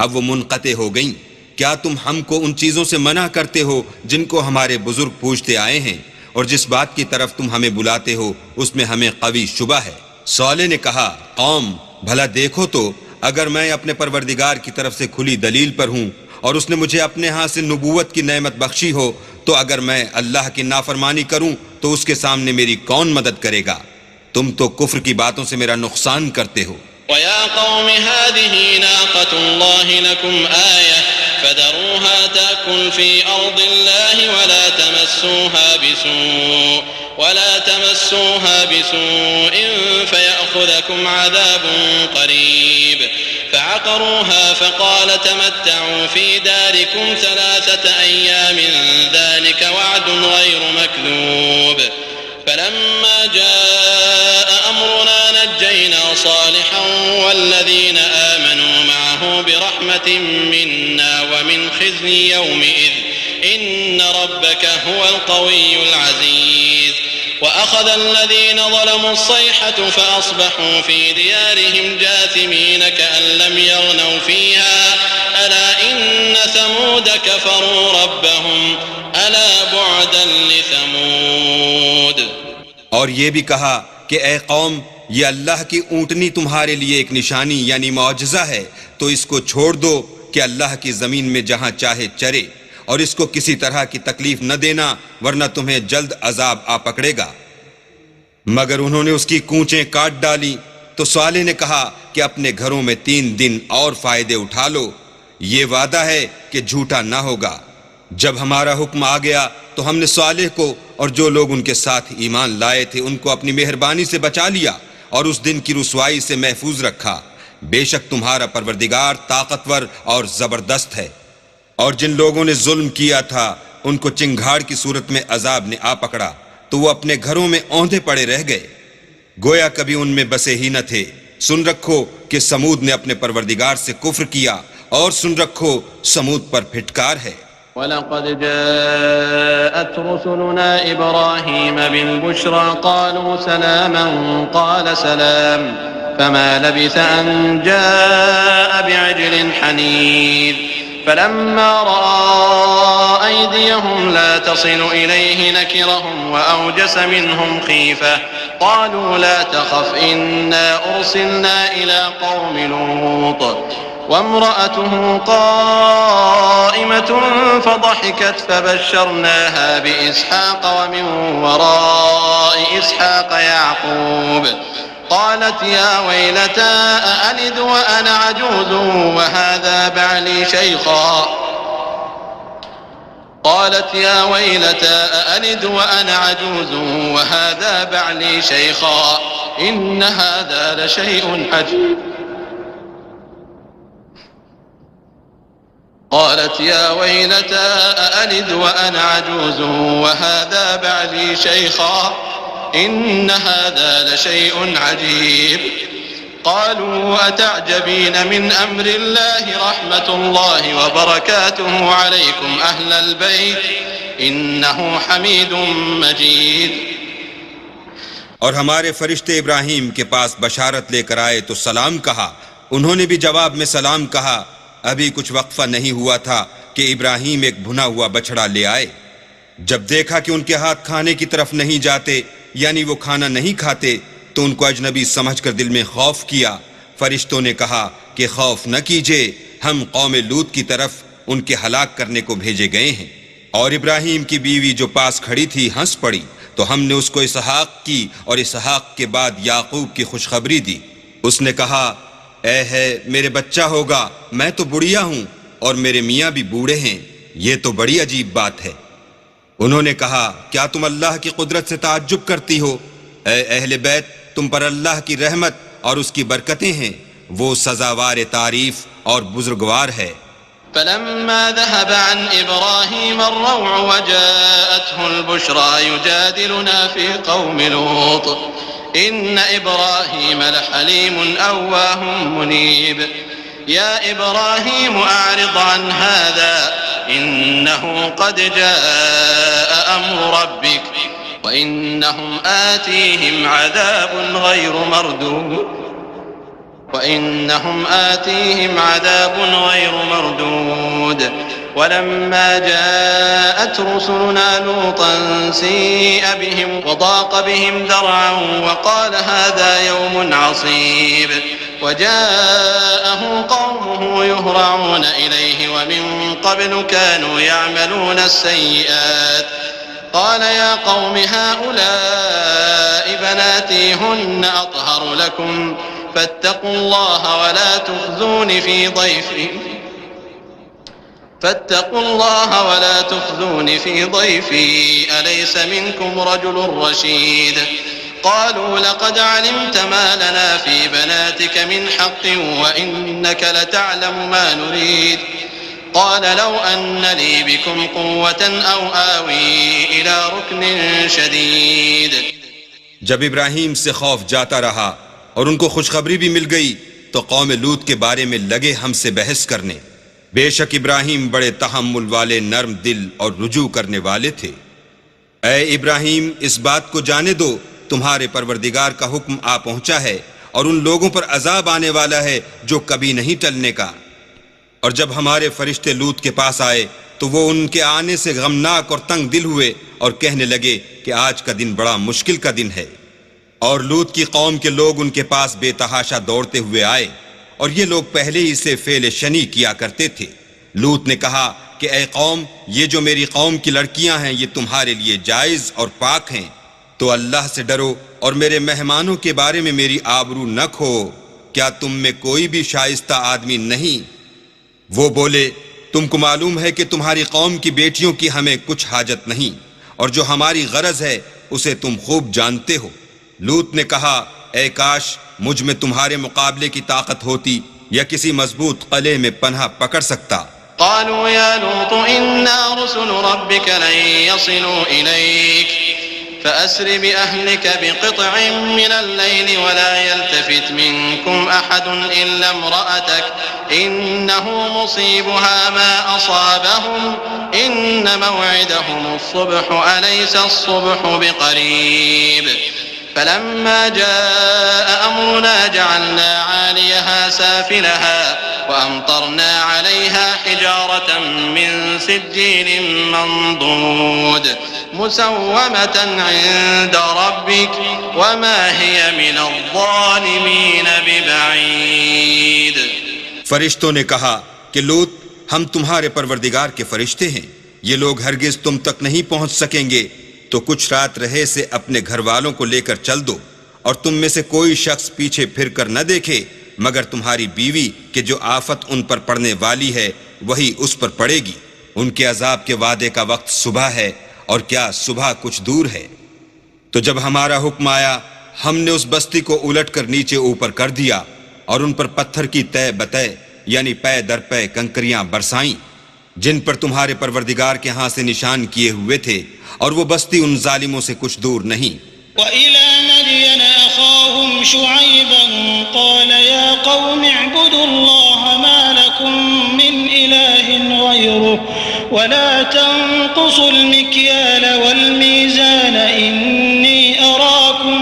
اب وہ منقطع ہو گئیں، کیا تم ہم کو ان چیزوں سے منع کرتے ہو جن کو ہمارے بزرگ پوچھتے آئے ہیں، اور جس بات کی طرف تم ہمیں بلاتے ہو اس میں ہمیں قوی شبہ ہے۔ صالح نے کہا قوم بھلا دیکھو تو اگر میں اپنے پروردگار کی طرف سے کھلی دلیل پر ہوں اور اس نے مجھے اپنے ہاں سے نبوت کی نعمت بخشی ہو، تو اگر میں اللہ کی نافرمانی کروں تو اس کے سامنے میری کون مدد کرے گا؟ تم تو کفر کی باتوں سے میرا نقصان کرتے ہو۔ وَيَا قَوْمِ هَٰذِهِ نَاقَةُ اللَّهِ لَكُمْ آيَةً فَذَرُوهَا تَأْكُلْ فِي أَرْضِ اللَّهِ وَلَا تَمَسُّوهَا بِسُوءٍ فَيَأْخُذَكُمْ عَذَابٌ قَرِيبٌ فعقروها فقال تمتعوا في داركم 3 أيام ذلك وعد غير مكذوب فلما جاء أمرنا نجينا صالحا والذين آمنوا معه برحمة منا ومن خزي يومئذ إن ربك هو القوي العزيز وأخذ الذين ظلموا الصيحة فأصبحوا في ديارهم جاثمين كأن لم يغنوا فيها ألا إن ثمود كفروا ربهم ألا بعدا لثمود۔ اور یہ بھی کہا کہ اے قوم یہ اللہ کی اونٹنی تمہارے لیے ایک نشانی یعنی معجزہ ہے، تو اس کو چھوڑ دو کہ اللہ کی زمین میں جہاں چاہے چرے، اور اس کو کسی طرح کی تکلیف نہ دینا ورنہ تمہیں جلد عذاب آ پکڑے گا۔ مگر انہوں نے اس کی کونچیں کاٹ ڈالی تو صالح نے کہا کہ اپنے گھروں میں 3 دن اور فائدے اٹھا لو، یہ وعدہ ہے کہ جھوٹا نہ ہوگا۔ جب ہمارا حکم آ گیا تو ہم نے صالح کو اور جو لوگ ان کے ساتھ ایمان لائے تھے ان کو اپنی مہربانی سے بچا لیا اور اس دن کی رسوائی سے محفوظ رکھا۔ بے شک تمہارا پروردگار طاقتور اور زبردست ہے۔ اور جن لوگوں نے ظلم کیا تھا ان کو چنگھاڑ کی صورت میں عذاب نے آ پکڑا تو وہ اپنے گھروں میں اوندھے پڑے رہ گئے، گویا کبھی ان میں بسے ہی نہ تھے۔ سن رکھو کہ سمود نے اپنے پروردگار سے کفر کیا، اور سن رکھو سمود پر پھٹکار ہے۔ وَلَقَدْ جَاءَتْ رُسُلُنَا إِبْرَاهِيمَ بِالْبُشْرَى قَالُوا سَلَامًا قَالَ سَلَامٌ فَمَا لَبِثَ أَن جَاءَ بِعِجْلٍ حَنِيذٍ فَلَمَّا رَأَىٰ أَيْدِيَهُمْ لَا تَصِلُ إِلَيْهِ نَكِرَهُمْ وَأَوْجَسَ مِنْهُمْ خِيفَةً قَالُوا لَا تَخَفْ إِنَّا أُرْسِلْنَا إِلَىٰ قَوْمِ لُوطٍ وامرأته قائمة فضحكت فبشرناها بإسحاق ومن وراء إسحاق يعقوب قالت يا ويلتى أألد وأنا عجوز وهذا بعلي شيخا قالت يا ويلتى أألد وأنا عجوز وهذا بعلي شيخا إن هذا لشيء عجيب قالت يا ويلتى أألد وأنا عجوز وهذا بعلي شيخا إن هذا لشيء عجيب قالوا أتعجبين من أمر الله رحمة الله وبركاته عليكم أهل البيت إنه حميد مجيد۔ اور ہمارے فرشتے ابراہیم کے پاس بشارت لے کر آئے تو سلام کہا، انہوں نے بھی جواب میں سلام کہا۔ ابھی کچھ وقفہ نہیں ہوا تھا کہ ابراہیم ایک بھنا ہوا بچڑا لے آئے۔ جب دیکھا کہ ان کے ہاتھ کھانے کی طرف نہیں جاتے، یعنی وہ کھانا نہیں کھاتے، تو ان کو اجنبی سمجھ کر دل میں خوف کیا۔ فرشتوں نے کہا کہ خوف نہ کیجئے، ہم قوم لوط کی طرف ان کے ہلاک کرنے کو بھیجے گئے ہیں۔ اور ابراہیم کی بیوی جو پاس کھڑی تھی ہنس پڑی، تو ہم نے اس کو اسحاق کی اور اسحاق کے بعد یعقوب کی خوشخبری دی۔ اس نے کہا اے ہے میرے بچہ ہوگا، میں تو بڑھیا ہوں اور میرے میاں بھی بوڑھے ہیں، یہ تو بڑی عجیب بات ہے۔ انہوں نے کہا کیا تم اللہ کی قدرت سے تعجب کرتی ہو؟ اے اہل بیت، تم پر اللہ کی رحمت اور اس کی برکتیں ہیں، وہ سزاوار تعریف اور بزرگوار ہے۔ فلما ذهب عن إبراهيم الروع وجاءته البشرى يجادلنا في قوم لوط إن إبراهيم لحليم أواه منيب يا إبراهيم أعرض عن هذا إنه قد جاء أمر ربك وإنهم آتيهم عذاب غير مردود ولما جاءت رسلنا لوطا سيء بهم وضاق بهم ذرعا وقال هذا يوم عصيب وجاءه قومه يهرعون إليه ومن قبل كانوا يعملون السيئات قال يا قوم هؤلاء بناتي هن أطهر لكم فاتقوا الله ولا تخزون في ضيفي أليس منكم رجل رشيد قالوا لقد علمت ما لنا في بناتك من حق وإنك لتعلم ما نريد قال لو أن لي بكم قوة أو آوي إلى ركن شديد۔ جب ابراہیم سے خوف جاتا رہا اور ان کو خوشخبری بھی مل گئی تو قوم لوط کے بارے میں لگے ہم سے بحث کرنے۔ بے شک ابراہیم بڑے تحمل والے، نرم دل اور رجوع کرنے والے تھے۔ اے ابراہیم، اس بات کو جانے دو تمہارے پروردگار کا حکم آ پہنچا ہے اور ان لوگوں پر عذاب آنے والا ہے جو کبھی نہیں ٹلنے کا۔ اور جب ہمارے فرشتے لوط کے پاس آئے تو وہ ان کے آنے سے غمناک اور تنگ دل ہوئے اور کہنے لگے کہ آج کا دن بڑا مشکل کا دن ہے۔ اور لوط کی قوم کے لوگ ان کے پاس بے تحاشا دوڑتے ہوئے آئے، اور یہ لوگ پہلے ہی سے فعل شنی کیا کرتے تھے۔ لوط نے کہا کہ اے قوم، یہ جو میری قوم کی لڑکیاں ہیں یہ تمہارے لیے جائز اور پاک ہیں، تو اللہ سے ڈرو اور میرے مہمانوں کے بارے میں میری آبرو نہ کھو۔ کیا تم میں کوئی بھی شائستہ آدمی نہیں؟ وہ بولے تم کو معلوم ہے کہ تمہاری قوم کی بیٹیوں کی ہمیں کچھ حاجت نہیں، اور جو ہماری غرض ہے اسے تم خوب جانتے ہو۔ لوط نے کہا اے کاش مجھ میں تمہارے مقابلے کی طاقت ہوتی یا کسی مضبوط قلعے میں پناہ پکڑ سکتا۔ قالوا يا لوط إنا رسل ربك لن يصلوا إليك فأسر بأهلك بقطع من الليل ولا يلتفت منكم أحد إلا امرأتك إنه مصيبها ما أصابهم إن موعدهم الصبح أليس الصبح بقريب فلما جاء أمرنا جعلنا عاليها سافلها وأمطرنا عليها حجارة من سجيل منضود مسومة عند ربك وما هي من الظالمين ببعيد۔ فرشتوں نے کہا کہ لوط ہم تمہارے پروردگار کے فرشتے ہیں، یہ لوگ ہرگز تم تک نہیں پہنچ سکیں گے، تو کچھ رات رہے سے اپنے گھر والوں کو لے کر چل دو، اور تم میں سے کوئی شخص پیچھے پھر کر نہ دیکھے مگر تمہاری بیوی کہ جو آفت ان پر پڑنے والی ہے وہی اس پر پڑے گی۔ ان کے عذاب کے وعدے کا وقت صبح ہے، اور کیا صبح کچھ دور ہے۔ تو جب ہمارا حکم آیا ہم نے اس بستی کو الٹ کر نیچے اوپر کر دیا اور ان پر پتھر کی تہ بتہ یعنی پے در پے کنکریاں برسائیں جن پر تمہارے پروردگار کے ہاں سے نشان کیے ہوئے تھے، اور وہ بستی ان ظالموں سے کچھ دور نہیں۔ وَإِلَى مَدْيَنَ أَخَاهُمْ شُعَيْبًا قَالَ يَا قَوْمِ اعْبُدُوا اللَّهَ مَا لَكُمْ مِنْ إِلَٰهٍ غَيْرُهُ وَلَا تَنقُصُوا الْمِكْيَالَ وَالْمِيزَانَ إِنِّي أَرَاكُمْ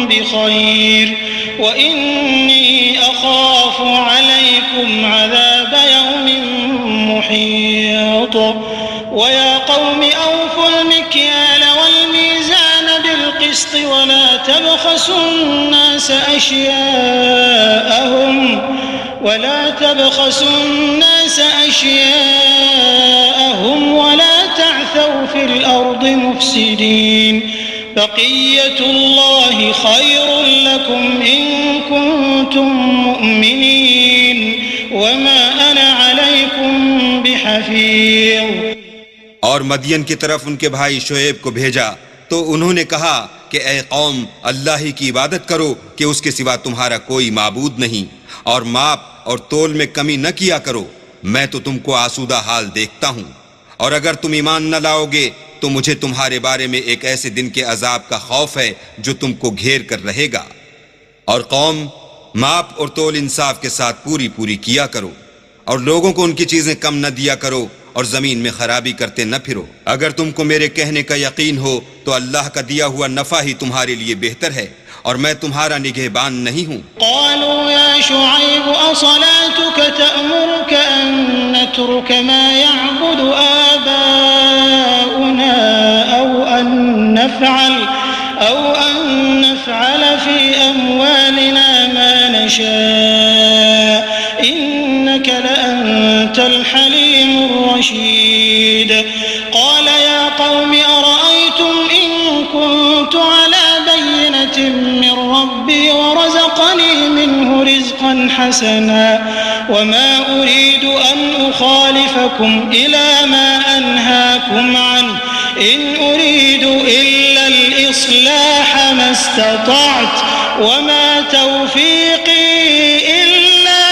بِخَيْرٍ وَإِنِّي أَخَافُ عَلَيْكُمْ عَذَابَ يَوْمٍ مُحِيطٍ وَيَا قَوْمِ أَوْفُوا الْمِكْيَالَ وَالْمِيزَانَ بِالْقِسْطِ وَلَا تَبْخَسُوا النَّاسَ أَشْيَاءَهُمْ وَلَا تَعْثَوْا فِي الْأَرْضِ مُفْسِدِينَ بَقِيَّةُ اللَّهِ خَيْرٌ لَكُمْ إِن كُنتُم مُّؤْمِنِينَ وَمَا أَنَا عَلَيْكُمْ بِحَفِيظٍ۔ اور مدین کی طرف ان کے بھائی شعیب کو بھیجا تو انہوں نے کہا کہ اے قوم اللہ ہی کی عبادت کرو کہ اس کے سوا تمہارا کوئی معبود نہیں، اور ماپ اور تول میں کمی نہ کیا کرو، میں تو تم کو آسودہ حال دیکھتا ہوں، اور اگر تم ایمان نہ لاؤ گے تو مجھے تمہارے بارے میں ایک ایسے دن کے عذاب کا خوف ہے جو تم کو گھیر کر رہے گا۔ اور قوم ماپ اور تول انصاف کے ساتھ پوری پوری کیا کرو، اور لوگوں کو ان کی چیزیں کم نہ دیا کرو، اور زمین میں خرابی کرتے نہ پھرو۔ اگر تم کو میرے کہنے کا یقین ہو تو اللہ کا دیا ہوا نفع ہی تمہارے لیے بہتر ہے، اور میں تمہارا نگہبان نہیں ہوں۔ قالوا يا شعيب أصلاتك تأمرك أن نترك ما يعبد آباؤنا أو أن نفعل في أموالنا ما نشاء إنك لأنت الحليم الرشيد قال يا قوم أرأيتم إن كنت على بينة من ربي ورزقني منه رزقا حسنا وما أريد أن أخالفكم إلى ما أنهاكم عنه إن أريد إلا الإصلاح ما استطعت وما توفيقي إلا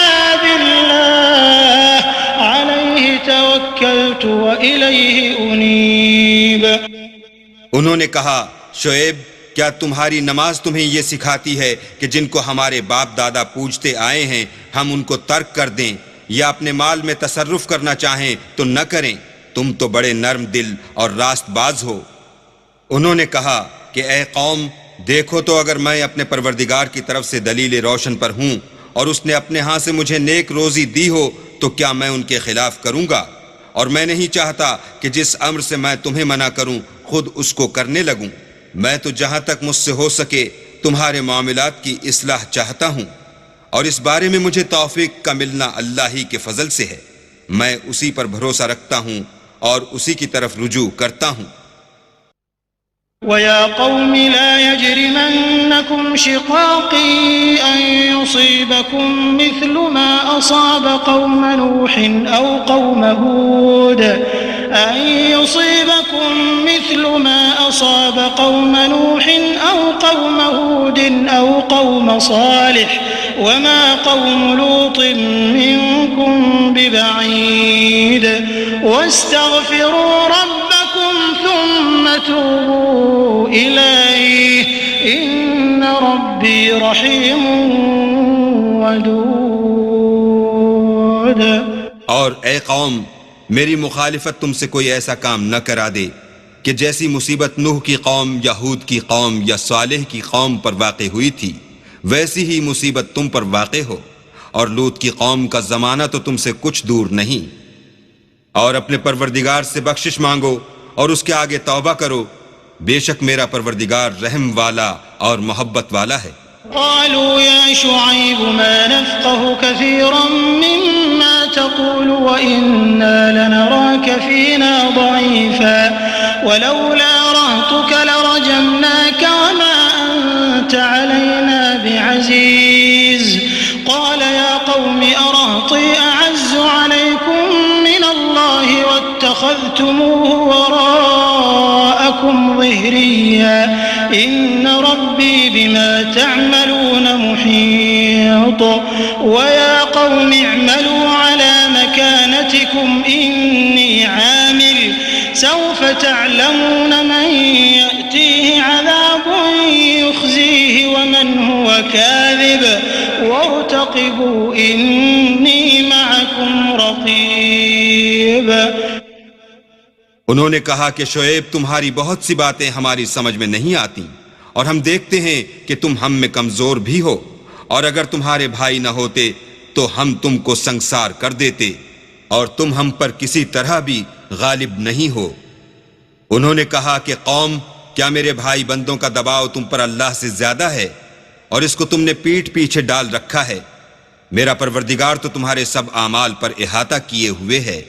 بالله عليه توكلت وإليه أنيب۔ انہوں نے کہا شعیب کیا تمہاری نماز تمہیں یہ سکھاتی ہے کہ جن کو ہمارے باپ دادا پوجتے آئے ہیں ہم ان کو ترک کر دیں یا اپنے مال میں تصرف کرنا چاہیں تو نہ کریں؟ تم تو بڑے نرم دل اور راست باز ہو۔ انہوں نے کہا کہ اے قوم دیکھو تو اگر میں اپنے پروردگار کی طرف سے دلیل روشن پر ہوں اور اس نے اپنے ہاں سے مجھے نیک روزی دی ہو تو کیا میں ان کے خلاف کروں گا؟ اور میں نہیں چاہتا کہ جس امر سے میں تمہیں منع کروں خود اس کو کرنے لگوں۔ میں تو جہاں تک مجھ سے ہو سکے تمہارے معاملات کی اصلاح چاہتا ہوں، اور اس بارے میں مجھے توفیق کا ملنا اللہ ہی کے فضل سے ہے۔ میں اسی پر بھروسہ رکھتا ہوں اور اسی کی طرف رجوع کرتا ہوں۔ وَيَا قَوْمِ لَا يَجْرِمَنَّكُمْ شِقَاقِي أَن يُصِيبَكُم مِّثْلُ مَا أَصَابَ قَوْمَ نُوحٍ أَوْ قَوْمَ هُودٍ أَوْ قَوْمَ صَالِحٍ وَمَا قَوْمُ لُوطٍ مِّنكُم بِبَعِيدٍ وَاسْتَغْفِرُوا رَبَّكُمْ ثُمَّ تُوبُوا إِلَيْهِ إِنَّ رَبِّي رَحِيمٌ وَدُودٌ۔ اور اے قوم، میری مخالفت تم سے کوئی ایسا کام نہ کرا دے کہ جیسی مصیبت نوح کی قوم یا ہود کی قوم یا صالح کی قوم پر واقع ہوئی تھی ویسی ہی مصیبت تم پر واقع ہو، اور لوط کی قوم کا زمانہ تو تم سے کچھ دور نہیں۔ اور اپنے پروردگار سے بخشش مانگو اور اس کے آگے توبہ کرو، بے شک میرا پروردگار رحم والا اور محبت والا ہے۔ قالوا يا شعيب ما نفقه كثيرا مما تقول وإنا لنراك فينا ضعيفا ولولا رهطك لرجمناك وما أنت علينا بعزيز قال يا قوم أرهطي أعز عليكم من الله واتخذتموه وراءكم ظهريا إن ربي بما تعملون محيط ويا قوم اعملوا على مكانتكم إني عامل سوف تعلمون من يأتيه عذاب يخزيه ومن هو كاذب وارتقبوا إني معكم رقيب۔ انہوں نے کہا کہ شعیب تمہاری بہت سی باتیں ہماری سمجھ میں نہیں آتی، اور ہم دیکھتے ہیں کہ تم ہم میں کمزور بھی ہو، اور اگر تمہارے بھائی نہ ہوتے تو ہم تم کو سنگسار کر دیتے، اور تم ہم پر کسی طرح بھی غالب نہیں ہو۔ انہوں نے کہا کہ قوم، کیا میرے بھائی بندوں کا دباؤ تم پر اللہ سے زیادہ ہے، اور اس کو تم نے پیٹھ پیچھے ڈال رکھا ہے؟ میرا پروردگار تو تمہارے سب اعمال پر احاطہ کیے ہوئے ہے۔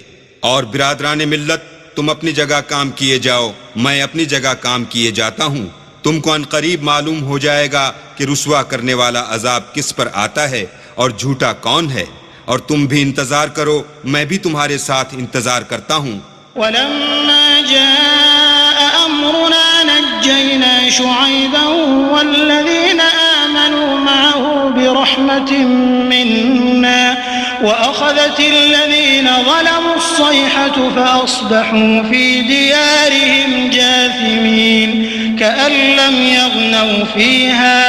اور برادران ملت، تم اپنی جگہ کام کیے جاؤ، میں اپنی جگہ کام کیے جاتا ہوں۔ تم کو ان قریب معلوم ہو جائے گا کہ رسوا کرنے والا عذاب کس پر آتا ہے اور جھوٹا کون ہے، اور تم بھی انتظار کرو، میں بھی تمہارے ساتھ انتظار کرتا ہوں۔ ولما جاء أمرنا نجينا شعيبا والذين آمنوا معه برحمة منا وأخذت الذين ظلموا الصيحة فأصبحوا في ديارهم جاثمين كأن لم يغنوا فيها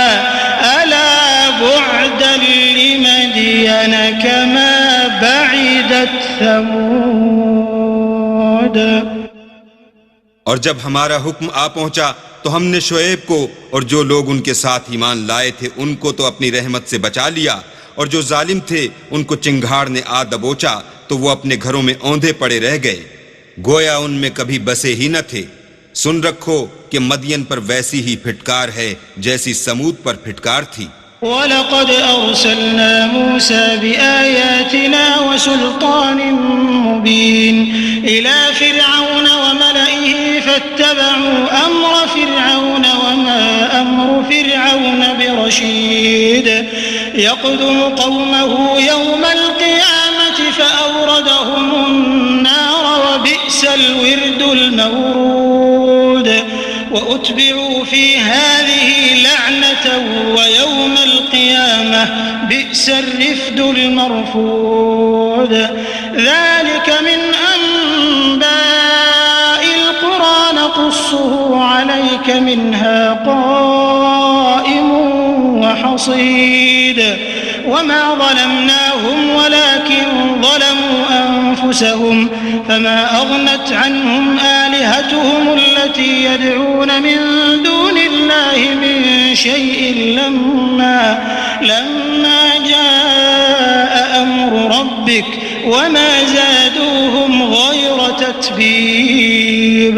ألا بعدا لمدين كما بعدت ثمود۔ اور جب ہمارا حکم آ پہنچا تو ہم نے شعیب کو اور جو لوگ ان کے ساتھ ایمان لائے تھے ان کو تو اپنی رحمت سے بچا لیا، اور جو ظالم تھے ان کو چنگھاڑ نے آ دبوچا تو وہ اپنے گھروں میں اوندھے پڑے رہ گئے، گویا ان میں کبھی بسے ہی نہ تھے۔ سن رکھو کہ مدین پر ویسی ہی پھٹکار ہے جیسی سمود پر پھٹکار تھی۔ وَلَقَدْ أَرْسَلْنَا مُوسَى بِآيَاتِنَا وَسُلْطَانٍ مُبِينٍ إِلَى فِرْعَوْنَ وَمَلَئِهِ فَاتَّبَعُوا أَمْرَ فِرْعَوْنَ وَمَا أَمْرُ فِرْعَوْنَ بِرَشِيدٍ يَقْدُمُ قَوْمَهُ يَوْمَ الْقِيَامَةِ فَأَوْرَدَهُمُ النَّارَ وَبِئْسَ الْوِرْدُ الْمَوْرُودُ وَأُتْبِعُوا فِي هَذِهِ لَعْنَةً وَيَوْمَ الْقِيَامَةِ بِئْسَ الرِّفْدُ الْمَرْفُودُ ذَلِكَ مِنْ أَنْبَاءِ الْقُرَى نَقُصُّهُ عَلَيْكَ مِنْهَا قَائِمٌ وَحَصِيدٌ وَمَا ظَلَمْنَاهُمْ وَلَكِنْ ظَلَمُوا أَنفُسَهُمْ فَمَا أَغْنَتْ عَنْهُمْ آلِهَتُهُمُ الَّتِي يَدْعُونَ مِن دُونِ اللَّهِ مِن شَيْءٍ لَمَّا جَاءَ أَمْرُ رَبِّكَ وَمَا زَادُوهُمْ غَيْرَ تَتْبِيبٍ۔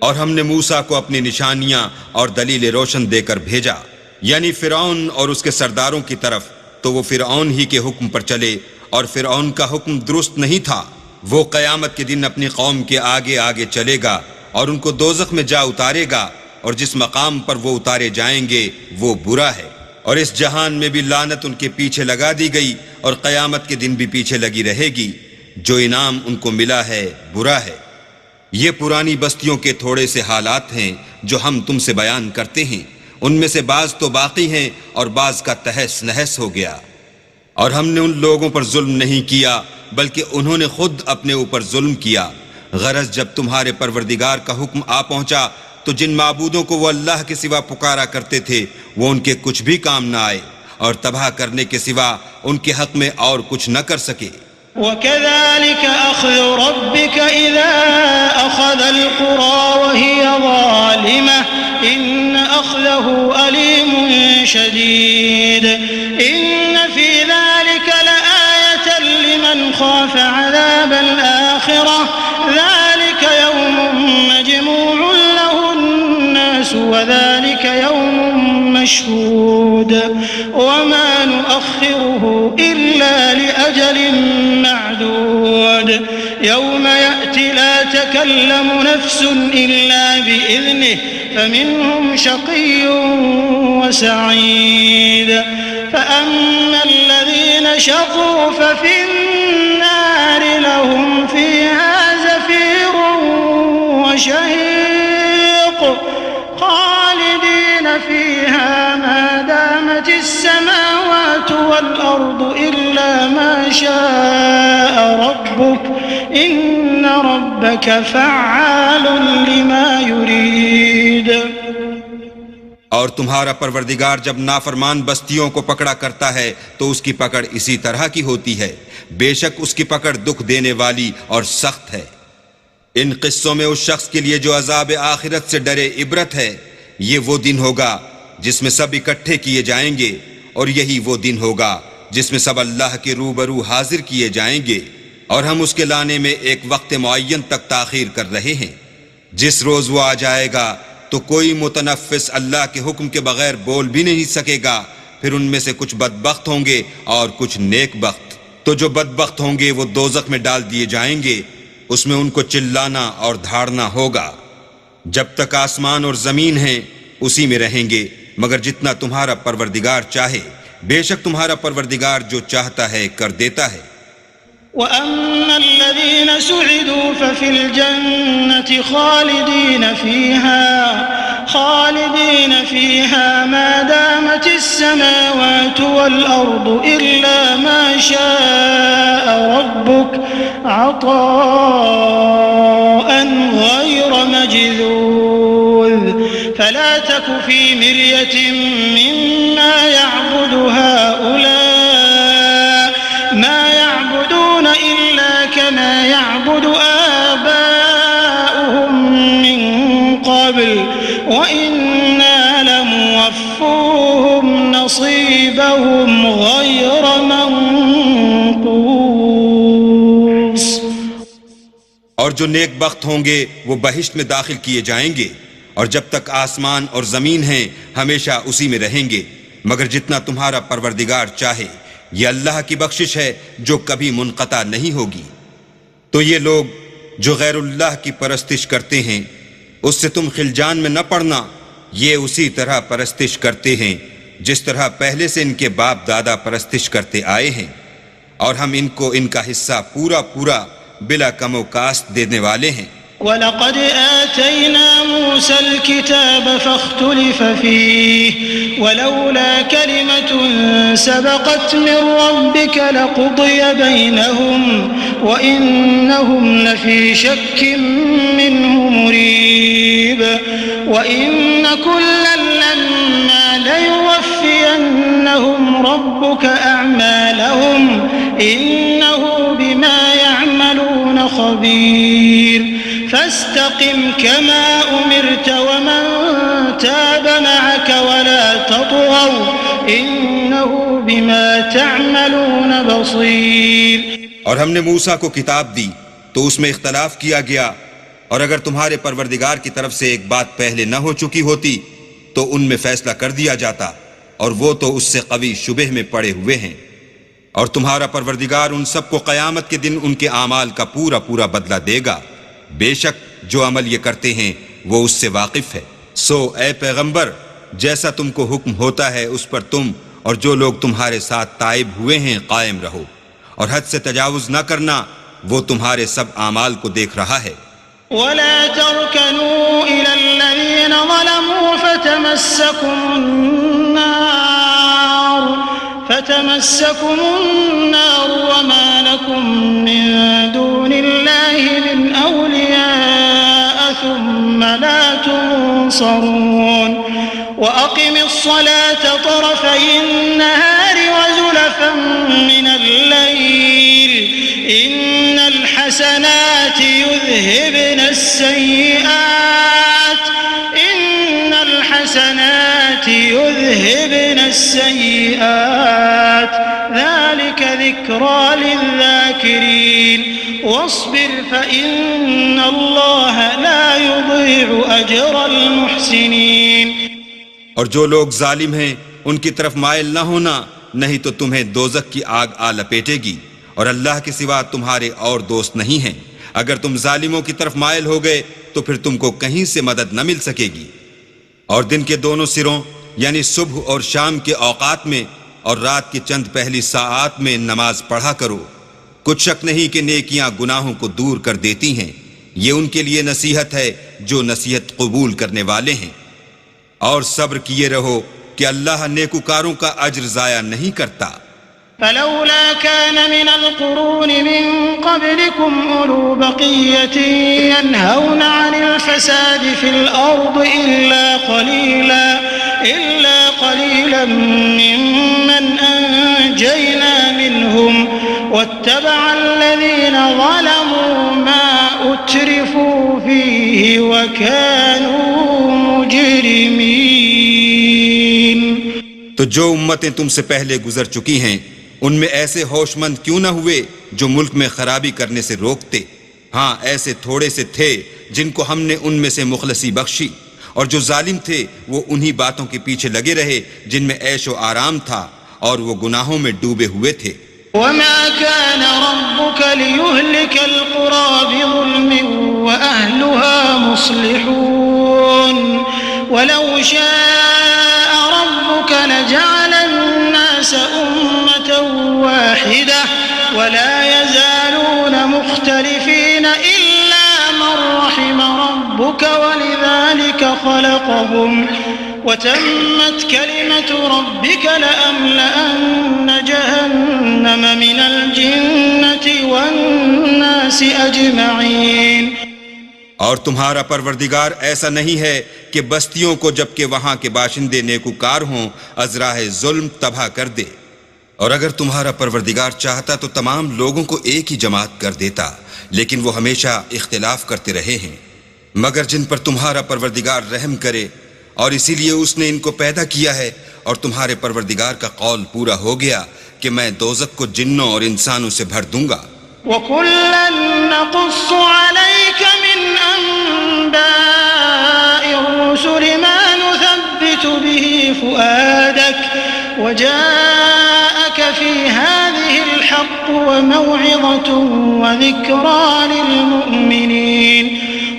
اور ہم نے موسیٰ کو اپنی نشانیاں اور دلیل روشن دے کر بھیجا، یعنی فرعون اور اس کے سرداروں کی طرف، تو وہ فرعون ہی کے حکم پر چلے، اور فرعون کا حکم درست نہیں تھا۔ وہ قیامت کے دن اپنی قوم کے آگے آگے چلے گا اور ان کو دوزخ میں جا اتارے گا، اور جس مقام پر وہ اتارے جائیں گے وہ برا ہے، اور اس جہان میں بھی لعنت ان کے پیچھے لگا دی گئی اور قیامت کے دن بھی پیچھے لگی رہے گی۔ جو انعام ان کو ملا ہے برا ہے۔ یہ پرانی بستیوں کے تھوڑے سے حالات ہیں جو ہم تم سے بیان کرتے ہیں، ان میں سے بعض تو باقی ہیں اور بعض کا تہس نہس ہو گیا۔ اور ہم نے ان لوگوں پر ظلم نہیں کیا بلکہ انہوں نے خود اپنے اوپر ظلم کیا۔ غرض جب تمہارے پروردگار کا حکم آ پہنچا تو جن معبودوں کو وہ اللہ کے سوا پکارا کرتے تھے وہ ان کے کچھ بھی کام نہ آئے، اور تباہ کرنے کے سوا ان کے حق میں اور کچھ نہ کر سکے۔ وَكَذَلِكَ أَخْذُ رَبِّكَ إِذَا أَخَذَ الْقُرَى وَهِيَ ظَالِمَةٌ إِنَّ أَخْذَهُ أَلِيمٌ شَدِيدٌ إِنَّ فِي ذَلِكَ لَآيَةً لِمَنْ خَافَ عَذَابَ الْآخِرَةِ ذَلِكَ يَوْمٌ مَجْمُوعٌ لَهُ النَّاسُ وَذَلِكَ يَوْمٌ مَشْهُودٌ وَمَا نُؤَخِّرُهُ إِلَّا لِأَجَلٍ معدود يوم يأتي لا تكلم نفس إلا بإذنه فمنهم شقي وسعيد فأما الذين شقوا ففي النار لهم فيها زفير وشهيق خالدين فيها ما دامت السماوات والأرض إلا ما شاء ربك إن ربك فعال لما يريد۔ اور تمہارا پروردگار جب نافرمان بستیوں کو پکڑا کرتا ہے تو اس کی پکڑ اسی طرح کی ہوتی ہے، بے شک اس کی پکڑ دکھ دینے والی اور سخت ہے۔ ان قصوں میں اس شخص کے لیے جو عذاب آخرت سے ڈرے عبرت ہے۔ یہ وہ دن ہوگا جس میں سب اکٹھے کیے جائیں گے، اور یہی وہ دن ہوگا جس میں سب اللہ کے روبرو حاضر کیے جائیں گے، اور ہم اس کے لانے میں ایک وقت معین تک تاخیر کر رہے ہیں۔ جس روز وہ آ جائے گا تو کوئی متنفس اللہ کے حکم کے بغیر بول بھی نہیں سکے گا۔ پھر ان میں سے کچھ بدبخت ہوں گے اور کچھ نیک بخت۔ تو جو بدبخت ہوں گے وہ دوزخ میں ڈال دیے جائیں گے، اس میں ان کو چلانا اور دھاڑنا ہوگا۔ جب تک آسمان اور زمین ہیں اسی میں رہیں گے، مگر جتنا تمہارا پروردگار چاہے، بے شک تمہارا پروردگار جو چاہتا ہے کر دیتا ہے۔ وَأَمَّا الَّذِينَ سُعِدُوا فَفِي الْجَنَّةِ خَالِدِينَ فِيهَا مَا دَامَتِ السَّمَاوَاتُ وَالْأَرْضُ إِلَّا مَا شَاءَ رَبُّكَ عَطَاءً غَيْرَ مَجْذُوذٍ فَلَا تَكُ فِي مِرْيَةٍ مِّمَّا يَعْبُدُ هَؤُلَاءِ مَا يَعْبُدُونَ إِلَّا كَمَا يَعْبُدُ آبَاؤُهُم مِّن قَبْلُ وَإِنَّا لَمُوَفُّوهُمْ نَصِيبَهُمْ غَيْرَ مَنقُوصٍ۔ اور جو نیک بخت ہوں گے وہ بہشت میں داخل کیے جائیں گے، اور جب تک آسمان اور زمین ہیں ہمیشہ اسی میں رہیں گے، مگر جتنا تمہارا پروردگار چاہے۔ یہ اللہ کی بخشش ہے جو کبھی منقطع نہیں ہوگی۔ تو یہ لوگ جو غیر اللہ کی پرستش کرتے ہیں اس سے تم خلجان میں نہ پڑنا، یہ اسی طرح پرستش کرتے ہیں جس طرح پہلے سے ان کے باپ دادا پرستش کرتے آئے ہیں، اور ہم ان کو ان کا حصہ پورا پورا بلا کم و کاست دینے والے ہیں۔ وَلَقَدْ آتَيْنَا مُوسَى الْكِتَابَ فَاخْتُلِفَ فِيهِ وَلَوْلَا كَلِمَةٌ سَبَقَتْ مِنْ رَبِّكَ لَقُضِيَ بَيْنَهُمْ وَإِنَّهُمْ لَفِي شَكٍّ مِّنْهُ مُرِيبٍ وَإِنَّ كُلًّا لَمَّا لَيُوَفِّيَنَّهُمْ رَبُّكَ أَعْمَالَهُمْ إِنَّهُ بِمَا يَعْمَلُونَ خَبِيرٌ فاستقم كما أمرت ومن تاب معك ولا تطغوا إنه بما تعملون بصير۔ اور ہم نے موسیٰ کو کتاب دی تو اس میں اختلاف کیا گیا، اور اگر تمہارے پروردگار کی طرف سے ایک بات پہلے نہ ہو چکی ہوتی تو ان میں فیصلہ کر دیا جاتا، اور وہ تو اس سے قوی شبہ میں پڑے ہوئے ہیں۔ اور تمہارا پروردگار ان سب کو قیامت کے دن ان کے اعمال کا پورا پورا بدلہ دے گا، بے شک جو عمل یہ کرتے ہیں وہ اس سے واقف ہے۔ سو اے پیغمبر، جیسا تم کو حکم ہوتا ہے اس پر تم اور جو لوگ تمہارے ساتھ تائب ہوئے ہیں قائم رہو، اور حد سے تجاوز نہ کرنا، وہ تمہارے سب اعمال کو دیکھ رہا ہے۔ ولا تركنوا إلى الذين ظلموا فتمسكم النار وما لكم من دون الله من أولياء ثم لا تنصرون وأقم الصلاة طرفي النهار وزلفا من الليل إن الحسنات يذهبن السيئات ذلك ذكرى للذاكرين واصبر فإن الله لا يضيع أجر المحسنين۔ اور جو لوگ ظالم ہیں ان کی طرف مائل نہ ہونا، نہیں تو تمہیں دوزخ کی آگ آ لپیٹے گی، اور اللہ کے سوا تمہارے اور دوست نہیں ہیں۔ اگر تم ظالموں کی طرف مائل ہو گئے تو پھر تم کو کہیں سے مدد نہ مل سکے گی۔ اور دن کے دونوں سروں یعنی صبح اور شام کے اوقات میں اور رات کی چند پہلی ساعات میں نماز پڑھا کرو، کچھ شک نہیں کہ نیکیاں گناہوں کو دور کر دیتی ہیں، یہ ان کے لیے نصیحت ہے جو نصیحت قبول کرنے والے ہیں۔ اور صبر کیے رہو کہ اللہ نیکوکاروں کا اجر ضائع نہیں کرتا۔ فلولا كان من القرون من قبلكم أولو بقية ينهون عن الفساد في الأرض إلا قليلا ممن أنجينا منهم واتبع الذين ظلموا ما أترفوا فيه وكانوا مجرمين۔ تو جو امتیں تم سے پہلے گزر چکی ہیں ان میں ایسے ہوش مند کیوں نہ ہوئے جو ملک میں خرابی کرنے سے روکتے؟ ہاں ایسے تھوڑے سے تھے جن کو ہم نے ان میں سے مخلصی بخشی، اور جو ظالم تھے وہ انہی باتوں کے پیچھے لگے رہے جن میں عیش و آرام تھا، اور وہ گناہوں میں ڈوبے ہوئے تھے۔ وما كان ربك ليهلك القرى بظلم وأهلها مصلحون ولو شاء ربك لجعل الناس أمة واحدة ولا يزالون مختلفين إلا من رحم ربك ولذلك خلقهم وتمت كلمة ربك لأملأن جهنم من الجنة والناس أجمعين۔ اور تمہارا پروردگار ایسا نہیں ہے کہ بستیوں کو جبکہ وہاں کے باشندے نیکوکار ہوں ازراہ ظلم تباہ کر دے، اور اگر تمہارا پروردگار چاہتا تو تمام لوگوں کو ایک ہی جماعت کر دیتا، لیکن وہ ہمیشہ اختلاف کرتے رہے ہیں۔ مگر جن پر تمہارا پروردگار رحم کرے، اور اسی لیے اس نے ان کو پیدا کیا ہے، اور تمہارے پروردگار کا قول پورا ہو گیا کہ میں دوزخ کو جنوں اور انسانوں سے بھر دوں گا۔ وَكُلًّا نَّقُصُّ عَلَيْكَ مِنْ أَنبَاءِ الرُّسُلِ مَا نُثَبِّتُ بِهِ فُؤَادَكَ وَجَاءَكَ فِي هَٰذِهِ الْحَقُّ وَمَوْعِظَةٌ وَذِكْرَىٰ لِلْمُؤْمِنِينَ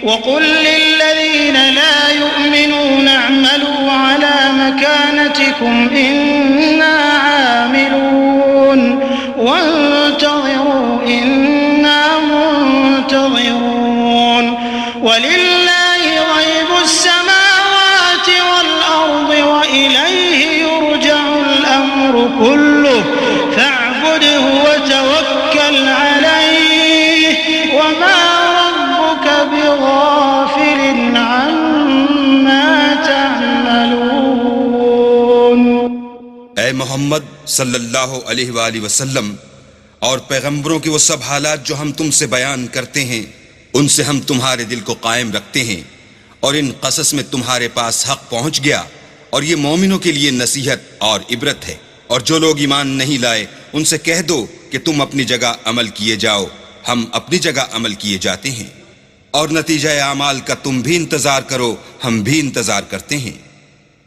وَقُل لِّلَّذِينَ لَا يُؤْمِنُونَ اعْمَلُوا عَلَىٰ مَكَانَتِكُمْ إِنَّا عَامِلُونَ وَانتَظِرُوا إِنَّا مُنتَظِرُونَ وَلِلَّهِ غَيْبُ السَّمَاوَاتِ وَالْأَرْضِ وَإِلَيْهِ يُرْجَعُ الْأَمْرُ كُلُّهُ فَاعْبُدْهُ وَتَوَكَّلْ عَلَيْهِ وَمَا رَبُّكَ بِغَافِلٍ عَمَّا تَعْمَلُونَ۔ اے محمد صلی اللہ علیہ وآلہ وسلم، اور پیغمبروں کے وہ سب حالات جو ہم تم سے بیان کرتے ہیں ان سے ہم تمہارے دل کو قائم رکھتے ہیں، اور ان قصص میں تمہارے پاس حق پہنچ گیا، اور یہ مومنوں کے لیے نصیحت اور عبرت ہے۔ اور جو لوگ ایمان نہیں لائے ان سے کہہ دو کہ تم اپنی جگہ عمل کیے جاؤ، ہم اپنی جگہ عمل کیے جاتے ہیں، اور نتیجہ اعمال کا تم بھی انتظار کرو، ہم بھی انتظار کرتے ہیں۔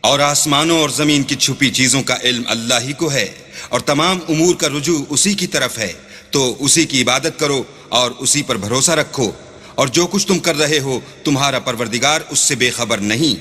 اور آسمانوں اور زمین کی چھپی چیزوں کا علم اللہ ہی کو ہے، اور تمام امور کا رجوع اسی کی طرف ہے، تو اسی کی عبادت کرو اور اسی پر بھروسہ رکھو، اور جو کچھ تم کر رہے ہو تمہارا پروردگار اس سے بے خبر نہیں۔